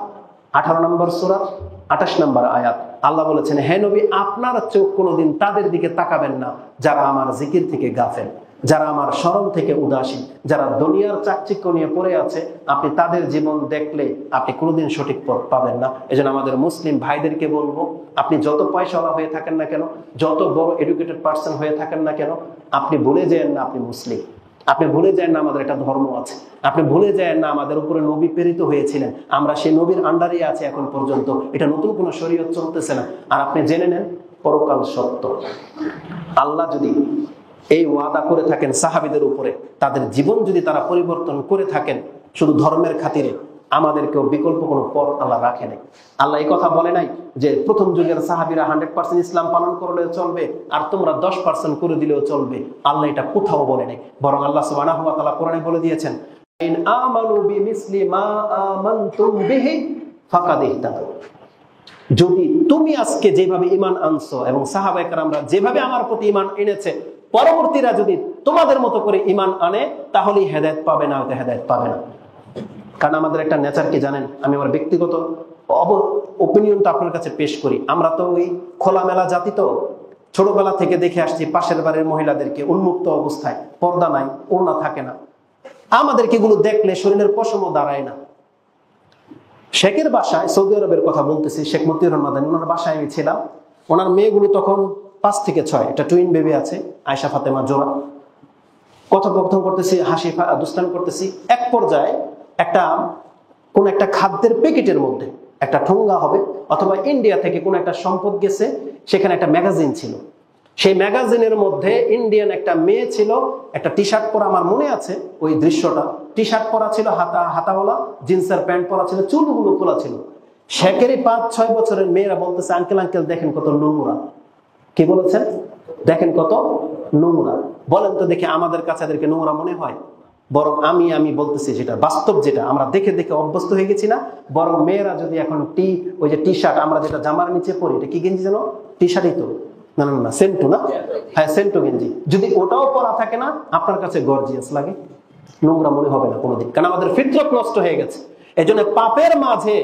18 নম্বর সূরা 28 নম্বর আয়াত। আল্লাহ বলেছেন, হে নবী, আপনার চোখ কোনোদিন তাদের দিকে তাকাবেন না যারা আমার জিকির থেকে গাফেল, যারা আমার স্মরণ থেকে উদাসীন, যারা দুনিয়ার চাকচিক্য নিয়ে পড়ে আছে। আপনি তাদের জীবন দেখলে আপনি কোনোদিন সঠিক পথ পাবেন না। এজন্য আমাদের মুসলিম ভাইদেরকে বলবো, আপনি যত পয়সাওয়ালা হয়ে থাকেন না কেন, যত বড় এডুকেটেড পার্সন হয়ে থাকেন না কেন, আপনি ভুলে যান না আপনি মুসলিম। আপনি ভুলে যান না আমাদের একটা ধর্ম আছে। আপনি ভুলে যান না আমাদের উপরে নবী প্রেরিত হয়েছিলেন, আমরা সেই নবীর আন্ডারে আছি এখন পর্যন্ত। এটা নতুন কোনো শরীয়ত চলতেছে না। আর আপনি জেনে নেন পরকাল সত্য। আল্লাহ যদি এই ওয়াদা করে থাকেন সাহাবীদের উপরে, তাদের জীবন যদি তারা পরিবর্তন করে থাকেন শুধু ধর্মের খাতিরে, আমাদেরকেও বিকল্প কোনো পথ আল্লাহ রাখে নাই। আল্লাহ এই কথা বলে নাই যে প্রথম যুগের সাহাবীরা 100% ইসলাম পালন করলেও চলবে আর তোমরা 10% করে দিলেও চলবে। আল্লাহ এটা কোথাও বলে নাই, বরং আল্লাহ সুবহানাহু ওয়া তাআলা কোরআনে বলে দিয়েছেন, ইন আমানু বিমিসলি মা আমানতুম বিহি ফাকাদ ইহতাদাউ। যদি তুমি আজকে যেভাবে ঈমান আনছো এবং সাহাবায়ে কেরামরা যেভাবে আমার প্রতি ঈমান এনেছে, পরবর্তীরা যদি তোমাদের মতো করে ঈমান আনে, তাহলেই হেদায়েত পাবে, না হলে হেদায়েত পাবে না। কারণ আমাদের একটা নেচার কি জানেন, আমি আমার ব্যক্তিগত ওপিনিয়নটা আপনার কাছে পেশ করি। আমরা তো ওই খোলামেলা জাতি, তো ছোটবেলা থেকে দেখে আসছি পাশের বাড়ির মহিলাদেরকে উন্মুক্ত অবস্থায়, পর্দা নাই, ওড়না থাকে না। আমাদেরকে এগুলো দেখলে শরীরের পশমও দাঁড়ায় না। শেখের বাসায়, সৌদি আরবের কথা বলতেছি, শেখ মতিউর রহমান, ওনার বাসায় আমি ছিলাম। ওনার মেয়েগুলো তখন 5 থেকে 6, একটা টুইন বেবি আছে, আয়েশা ফাতেমা জোড়া। কথোপকথন করতেছি, হাসি দুষ্টামি করতেছি। এক পর্যায়ে কোন একটা খাদ্যের প্যাকেটের মধ্যে একটা ঠোঙ্গা হবে, অথবা ইন্ডিয়া থেকে কোন একটা সম্পদ গেছে, সেখানে একটা ম্যাগাজিন ছিল। সেই ম্যাগাজিনের মধ্যে ইন্ডিয়ান একটা মেয়ে ছিল, একটা টি শার্ট পরা, আমার মনে আছে ওই দৃশ্যটা। টি শার্ট পরা ছিল, হাতাওয়ালা জিন্সের প্যান্ট পরা ছিল, চুলগুলো খোলা ছিল। শেখেরই 5-6 বছরের মেয়েরা বলতেছে, আঙ্কেল আঙ্কেল দেখেন কত নোংরা। কি বলেছেন? দেখেন কত নোংরা। বলেন তো দেখি আমাদের কাছে এদেরকে নোংরা মনে হয়? বরং আমি বলতেছি যেটা বাস্তব, যেটা আমরা দেখে দেখে অভ্যস্ত হয়ে গেছি না। বরং মেয়েরা যদি এখন ওই যে টি শার্ট আমরা যেটা জামার নিচে পরি, এটা কি গেঞ্জি যেন? টি শার্টই তো, না না না, সেন্টু না? হ্যাঁ, সেন্টু গেঞ্জি। যদি ওটাও পরা থাকে না, আপনার কাছে গর্জিয়াস লাগে, নোংরা মনে হবে না কোনোদিন, কারণ আমাদের ফিতরত নষ্ট হয়ে গেছে। এই জন্য পাপের মাঝে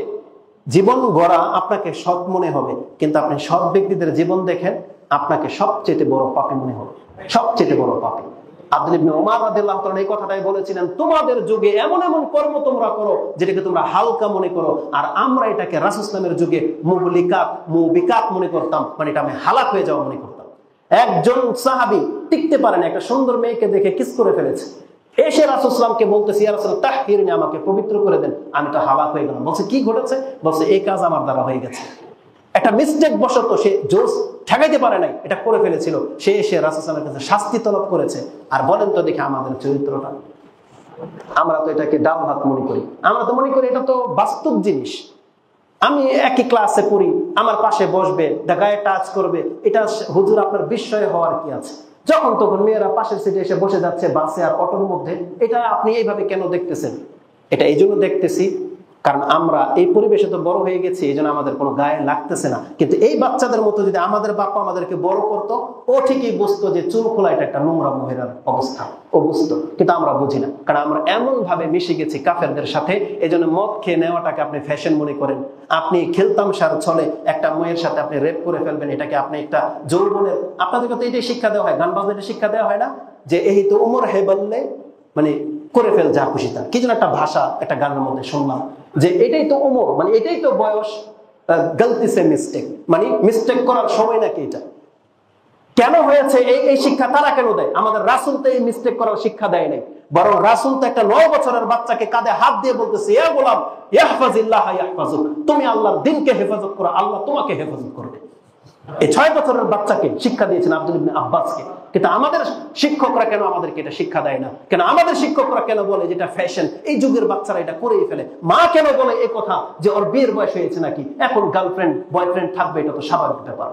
জীবন গড়া আপনাকে সৎ মনে হবে, কিন্তু আপনি সৎ ব্যক্তিদের জীবন দেখেন, আপনাকে সবচেয়ে বড় পাপী মনে হবে, সবচেয়ে বড় পাপী। আব্দুল্লাহ ইবনে ওমর রাদিয়াল্লাহু তাআলা এই কথাটাই বলেছিলেন, তোমাদের যুগে এমন এমন কর্ম তোমরা করো যেটাকে তোমরা হালকা মনে করো, আর আমরা এটাকে রাসূল ইসলামের যুগে মুবিকাত মনে করতাম, মানে এটা আমি হালাক হয়ে যাওয়া মনে করতাম। একজন সাহাবী টিকতে পারেন, একটা সুন্দর মেয়েকে দেখে কিস করে ফেলেছে। এসে রাসূল সাল্লাল্লাহু আলাইহি ওয়াসাল্লামকে বলতেছি, ইয়া রাসূল তাহহিরনি, আমাকে পবিত্র করে দেন, আমি তো হালাক হয়ে গেলাম। বলছে কি ঘটেছে? বলছে এই কাজ আমার দ্বারা হয়ে গেছে। একটা মিস্টেক বশত সে জোশ ঠেকাইতে পারে নাই, এটা করে ফেলেছিল। সে এসে রাসূল সাল্লাল্লাহু আলাইহি ওয়াসাল্লামের কাছে শাস্তি তলব করেছে। আর বলেন তো দেখি আমাদের চরিত্রটা, আমরা তো এটাকে ডাল ভাত মনে করি। আমরা তো মনে করি এটা তো বাস্তব জিনিস। আমি একই ক্লাসে পড়ি, আমার পাশে বসবে, গায়ে টাচ করবে, এটা হুজুর আপনার বিস্ময় হওয়ার কি আছে? যখন তখন মেয়েরা পাশের সিটে এসে বসে যাচ্ছে বাসে আর অটোর মধ্যে, এটা আপনি এইভাবে কেন দেখতেছেন? এটা এই জন্য দেখতেছি কারণ আমরা এই পরিবেশে তো বড় হয়ে গেছি, এই জন্য আমাদের কোনো গায়ে লাগতেছে না। কিন্তু এই বাচ্চাদের মতো যদি আমাদের বাবা আমাদেরকে বড় করতো, ও ঠিকই বুঝতো যে চুল খোলা এটা একটা নোংরা মহিলার অবস্থা, ও বুঝতো। কিন্তু আমরা বুঝি না, কারণ আমরা এমন ভাবে মিশে গেছি কাফেরদের সাথে। এই জন্য মদ খেয়ে নেওয়াটাকে আপনি ফ্যাশন মনে করেন। আপনি খেলতামশার ছলে একটা মেয়ের সাথে আপনি রেপ করে ফেলবেন, এটাকে আপনি একটা যৌবনের, আপনাদেরকে তো এটাই শিক্ষা দেওয়া হয়, গান বাজনাটা শিক্ষা দেওয়া হয় না যে এই তো উমর হে বললে, মানে করে ফেল যা খুশি তা। কি যেন একটা ভাষা একটা গানের মধ্যে শুনলাম যে এটাই তো উমর, মানে এটাই তো বয়স, গলতি সে মিস্টেক, মানে মিস্টেক করার সময় নাকি এটা। কেন হয়েছে এই শিক্ষা তারা কেন দেয়? আমাদের রাসূল তো এই মিস্টেক করার শিক্ষা দেয় নাই, বরং রাসূল তো একটা 9 বছরের বাচ্চাকে কাঁধে হাত দিয়ে বলতেছে, ইয়া গোলাম ইয়াহফাজিল্লাহ ইয়াহফাজুক, তুমি আল্লাহর দ্বীনকে হেফাজত করো, আল্লাহ তোমাকে হেফাজত করবে। এই 6 বছরের বাচ্চাকে শিক্ষা দিয়েছেন আব্দুল ইবনে আব্বাসকে। কিন্তু আমাদের শিক্ষকরা কেন আমাদেরকে এটা শিক্ষা দেয় না? কেন আমাদের শিক্ষকরা কেন বলে যেটা ফ্যাশন, এই যুগের বাচ্চারা এটা করেই ফেলে? মা কেন বলে এই কথা যে ওর বিয়ের বয়স হয়েছে নাকি, এখন গার্লফ্রেন্ড বয়ফ্রেন্ড থাকবে, এটা তো স্বাভাবিক ব্যাপার।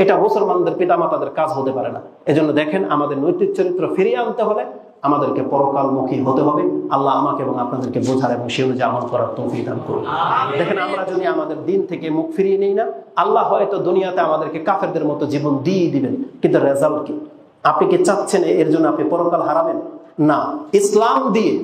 এটা মুসলমানদের পিতামাতাদের কাজ হতে পারে না। এজন্য দেখেন, আমাদের নৈতিক চরিত্র ফিরিয়ে আনতে হলে আমাদেরকে পরকালমুখী হতে হবে। আল্লাহ আমাকে এবং আপনাদেরকে বোঝার এবং সে অনুযায়ী আমল করার তৌফিক দান করুন। দেখেন, আমরা যদি আমাদের দিন থেকে মুখ ফিরিয়ে নেই না, আল্লাহ হয়তো দুনিয়াতে আমাদেরকে কাফেরদের মতো জীবন দিয়ে দিবেন, কিন্তু রেজাল্ট কি? আপনি কি চাচ্ছেন এর জন্য আপনি পরকাল হারাবেন? না, ইসলাম দিয়ে,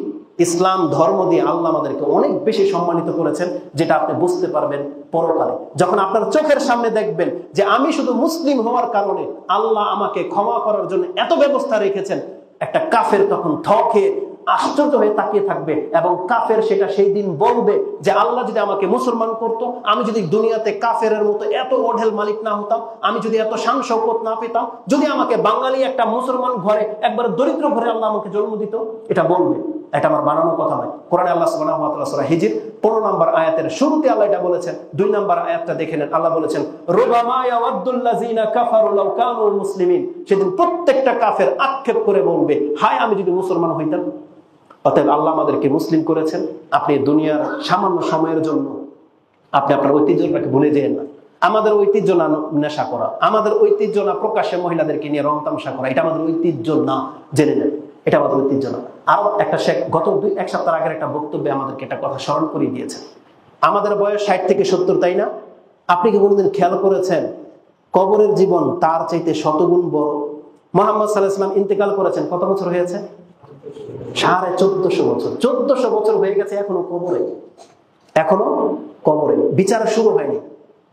ইসলাম ধর্ম দিয়ে আল্লাহ আমাদেরকে অনেক বেশি সম্মানিত করেছেন, যেটা আপনি বুঝতে পারবেন পরকালে। যখন আপনার চোখের সামনে দেখবেন যে আমি শুধু মুসলিম হওয়ার কারণে আল্লাহ আমাকে ক্ষমা করার জন্য এত ব্যবস্থা রেখেছেন, একটা কাফের তখন থকে আশ্চর্য হয়ে তাকিয়ে থাকবে, এবং কাফের সেটা সেই দিন বলবে যে আল্লাহ যদি আমাকে মুসলমান করতো, আমি যদি দুনিয়াতে কাফেরের মতো এত ওঢেল মালিক না হতাম, আমি যদি এত শান শৌকত না পেতাম, যদি আমাকে বাঙালি একটা মুসলমান ঘরে, একবার দরিদ্র ঘরে আল্লাহ আমাকে জন্ম দিত, এটা বলবে। এটা আমার বানানো কথা নয়। কোরআনে আল্লাহ সুবহানাহু ওয়া তাআলা সূরা হিজর 15 নম্বর আয়াতের শুরুতে আল্লাহ এটা বলেছেন। 2 নম্বর আয়াতটা দেখে নেন, আল্লাহ বলেছেন রুবামা ইয়াওয়াদ্দুল্লাযিনা কাফারু লাউ কানু মুসলিমিন। সেদিন প্রত্যেকটা কাফের আক্ষেপ করে বলবে, হায় আমি যদি মুসলমান হইতাম। অতএব আল্লাহ আমাদেরকে মুসলিম করেছেন। আপনি দুনিয়ার সামান্য সময়ের জন্য আপনি আপনার ঐতিহ্যটাকে ভুলে যেন না। আমাদের ঐতিহ্য না নেশা করা, আমাদের ঐতিহ্য না প্রকাশ্যে মহিলাদেরকে নিয়ে রং তামাশা করা, এটা আমাদের ঐতিহ্য না, জেনে নেন, এটা আমাদের ঐতিহ্য না। আরো একটা শেখ গত 1 সপ্তাহ আগের একটা বক্তব্যে আমাদেরকে একটা কথা স্মরণ করিয়ে দিয়েছেন। আমাদের বয়স 60 থেকে 70, তাই না? আপনি কি কোনোদিন খেয়াল করেছেন কবরের জীবন তার চাইতে শতগুণ বড়? মুহাম্মদ সাল্লাল্লাহু আলাইহি ওয়াসাল্লাম ইন্তেকাল করেছেন, কত বছর হয়েছে? 1450 বছর। 1400 বছর হয়ে গেছে, এখনো কবরে, এখনো কবরে, বিচার শুরু হয়নি।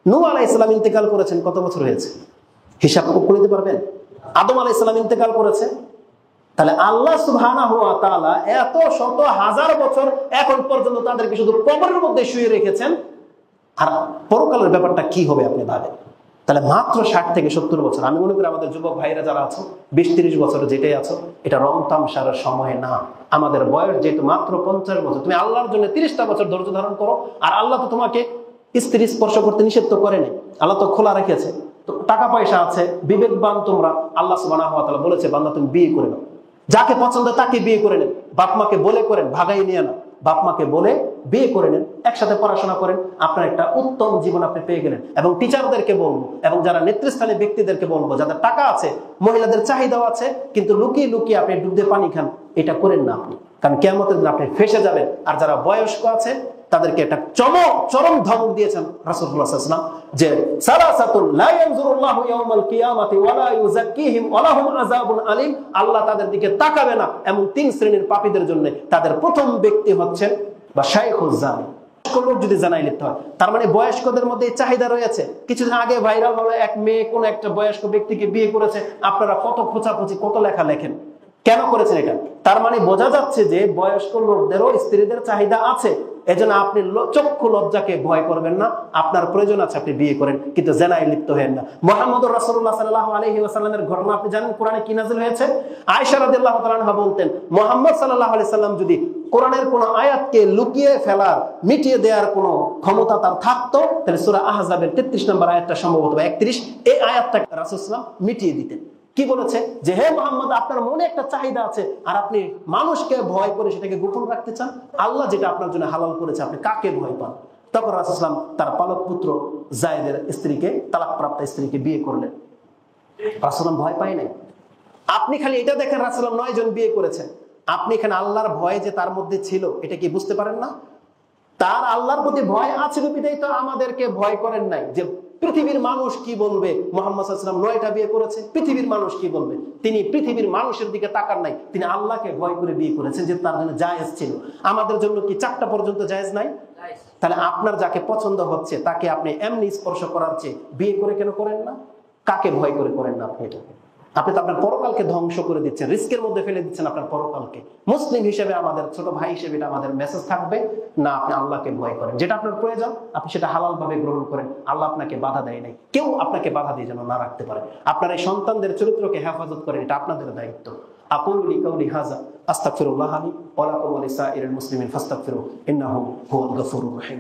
নূহ আলাইহিস সালাম ইন্তেকাল করেছেন, কত বছর হয়েছে? হিসাব করে দিতে পারবেন? আদম আলাইহিস সালাম ইন্তেকাল করেছে। তাহলে আল্লাহ সুবহানাহু ওয়া তাআলা এত শত হাজার বছর এখন পর্যন্ত তাদেরকে শুধু কবরের মধ্যে শুয়ে রেখেছেন। আর পরকালের ব্যাপারটা কি হবে আপনি ভাবেন? তাহলে মাত্র 60 থেকে 70 বছর। আমি মনে করি আমাদের যুবক ভাইরা যারা আছো 20-30 বছর যেটাই আছো, এটা রং তামশার সময় না। আমাদের বয়স যেহেতু মাত্র 50 বছর, তুমি আল্লাহর জন্য 30টা বছর ধৈর্য ধারণ করো। আর আল্লাহ তো তোমাকে স্ত্রী স্পর্শ করতে নিষেধ তো করেনি, আল্লাহ তো খোলা রেখেছে। তো টাকা পয়সা আছে, বিবেকবান তোমরা, আল্লাহ সুবহানাহু ওয়া তাআলা বলেছে বান্দা তুমি বিয়ে করে নাও, যাকে পছন্দ তাকে বিয়ে করে নেন। বাপ মাকে বলে করেন, ভাগাই নিয়ে না, বাপ মাকে বলে বিয়ে করে নেন, একসাথে পড়াশোনা করেন, আপনার একটা উত্তম জীবন আপনি পেয়ে গেলেন। এবং টিচারদেরকে বলবো, এবং যারা নেতৃস্থানীয় ব্যক্তিদেরকে বলবো, যাদের টাকা আছে, মহিলাদের চাহিদাও আছে, কিন্তু লুকিয়ে লুকিয়ে আপনি দুধে পানি খান, এটা করেন না আপনি, কারণ কিয়ামতের দিন আপনি ফেঁসে যাবেন। আর যারা বয়স্ক আছে তাদেরকে একটা চরম ধমক দিয়েছেন রাসূলুল্লাহ সাল্লাল্লাহু আলাইহি ওয়াসাল্লাম, যে সালাসাতুল লা ইয়ানজুরুল্লাহু ইয়াওমাল কিয়ামাতি ওয়া লা ইউযাক্কিহিম ওয়া লাহুম আযাবুন আলীম। আল্লাহ তাদের দিকে তাকাবে না এমন 3 শ্রেণীর পাপীদের জন্য। তাদের প্রথম ব্যক্তি হচ্ছেন বা শাইখুজ জানি, লোক যদি জানাই লিখতে হয়, তার মানে বয়স্কদের মধ্যে চাহিদা রয়েছে। কিছুদিন আগে ভাইরাল হলো এক মেয়ে কোন একটা বয়স্ক ব্যক্তিকে বিয়ে করেছে, আপনারা কত খোঁচাখুচি কত লেখা লেখেন, কেন করেছেন এটা? তার মানে বোঝা যাচ্ছে যে বয়স্ক লোকদেরও স্ত্রীদের চাহিদা আছে। এজন্য আপনি চক্ষু লজ্জাকে ভয় করবেন না, আপনার প্রয়োজন আছে আপনি বিয়ে করেন, কিন্তু জেনায় লিপ্ত হবেন না। মুহাম্মদুর রাসূলুল্লাহ সাল্লাল্লাহু আলাইহি ওয়াসাল্লামের ঘটনা আপনি জানেন কোরআনে কি নাযিল হয়েছে? আয়েশা রাদিয়াল্লাহু তাআলা আনহা বলতেন, মুহাম্মদ সাল্লাল্লাহু আলাইহি সাল্লাম যদি কোরআনের কোন আয়াতকে লুকিয়ে ফেলার, মিটিয়ে দেওয়ার কোন ক্ষমতা তার থাকতো, তাহলে সূরা আহজাবের 33 নম্বর আয়াতটা সম্ভবত 31, এই আয়াতটা রাসূল সাল্লাল্লাহু আলাইহি ওয়াসাল্লাম মিটিয়ে দিতেন। কি বলেছে? যে হে মুহাম্মদ, আপনার মনে একটা চাহিদা আছে আর আপনি মানুষকে ভয় করে সেটাকে গোপন রাখতে চান। আল্লাহ যেটা আপনার জন্য হালাল করেছে, আপনি কাকে ভয় পান? তখন রাসূল সাল্লাল্লাহু আলাইহি ওয়াসাল্লাম তার পালক পুত্র যায়েদের স্ত্রীকে, তালাকপ্রাপ্ত স্ত্রীকে বিয়ে করলেন। রাসূল সাল্লাল্লাহু আলাইহি ওয়াসাল্লাম ভয় পায় নাই। আপনি খালি এটা দেখেন রাসূল সাল্লাল্লাহু আলাইহি ওয়াসাল্লাম 9 জন বিয়ে করেছেন, আপনি এখানে আল্লাহর ভয় যে তার মধ্যে ছিল এটা কি বুঝতে পারেন না? তার আল্লাহর প্রতি ভয় আছে বিধাই তো আমাদেরকে ভয় করেন নাই যে পৃথিবীর মানুষ কি বলবে। মুহাম্মদ সাল্লাল্লাহু আলাইহি ওয়াসাল্লাম 9টা বিয়ে করেছে, পৃথিবীর মানুষ কি বলবে? তিনি পৃথিবীর মানুষের দিকে তাকান নাই, তিনি আল্লাহকে ভয় করে বিয়ে করেছেন, যে তার জন্য জায়েজ ছিল। আমাদের জন্য কি 4টা পর্যন্ত জায়েজ নাই? তাহলে আপনার যাকে পছন্দ হচ্ছে তাকে আপনি এমনি স্পর্শ করার চেয়ে বিয়ে করে কেন করেন না? কাকে ভয় করে করেন না আপনি এটা? আপনি তো আপনার পরকালকে ধ্বংস করে দিচ্ছেন, রিস্কের মধ্যে ফেলে দিচ্ছেন আপনার পরকালকে। মুসলিম হিসেবে, আমাদের ছোট ভাই হিসেবে এটা আমাদের মেসেজ থাকবে না, আপনি আল্লাহকে ভয় করেন, যেটা আপনার প্রয়োজন আপনি সেটা হালাল ভাবে গ্রহণ করেন। আল্লাহ আপনাকে বাধা দেয় নাই, কেউ আপনাকে বাধা দিয়ে যেন না রাখতে পারে। আপনার এই সন্তানদের চরিত্রকে হেফাজত করেন, এটা আপনাদের দায়িত্ব। আকুলু লিকাউলি হাযা আস্তাগফিরুল্লাহ লি ওয়া লাকুম ওয়া লিসাইরিল মুসলিমিন ফাস্তাগফিরুহু ইন্নাহু হুয়াল গফুরুর রহিম।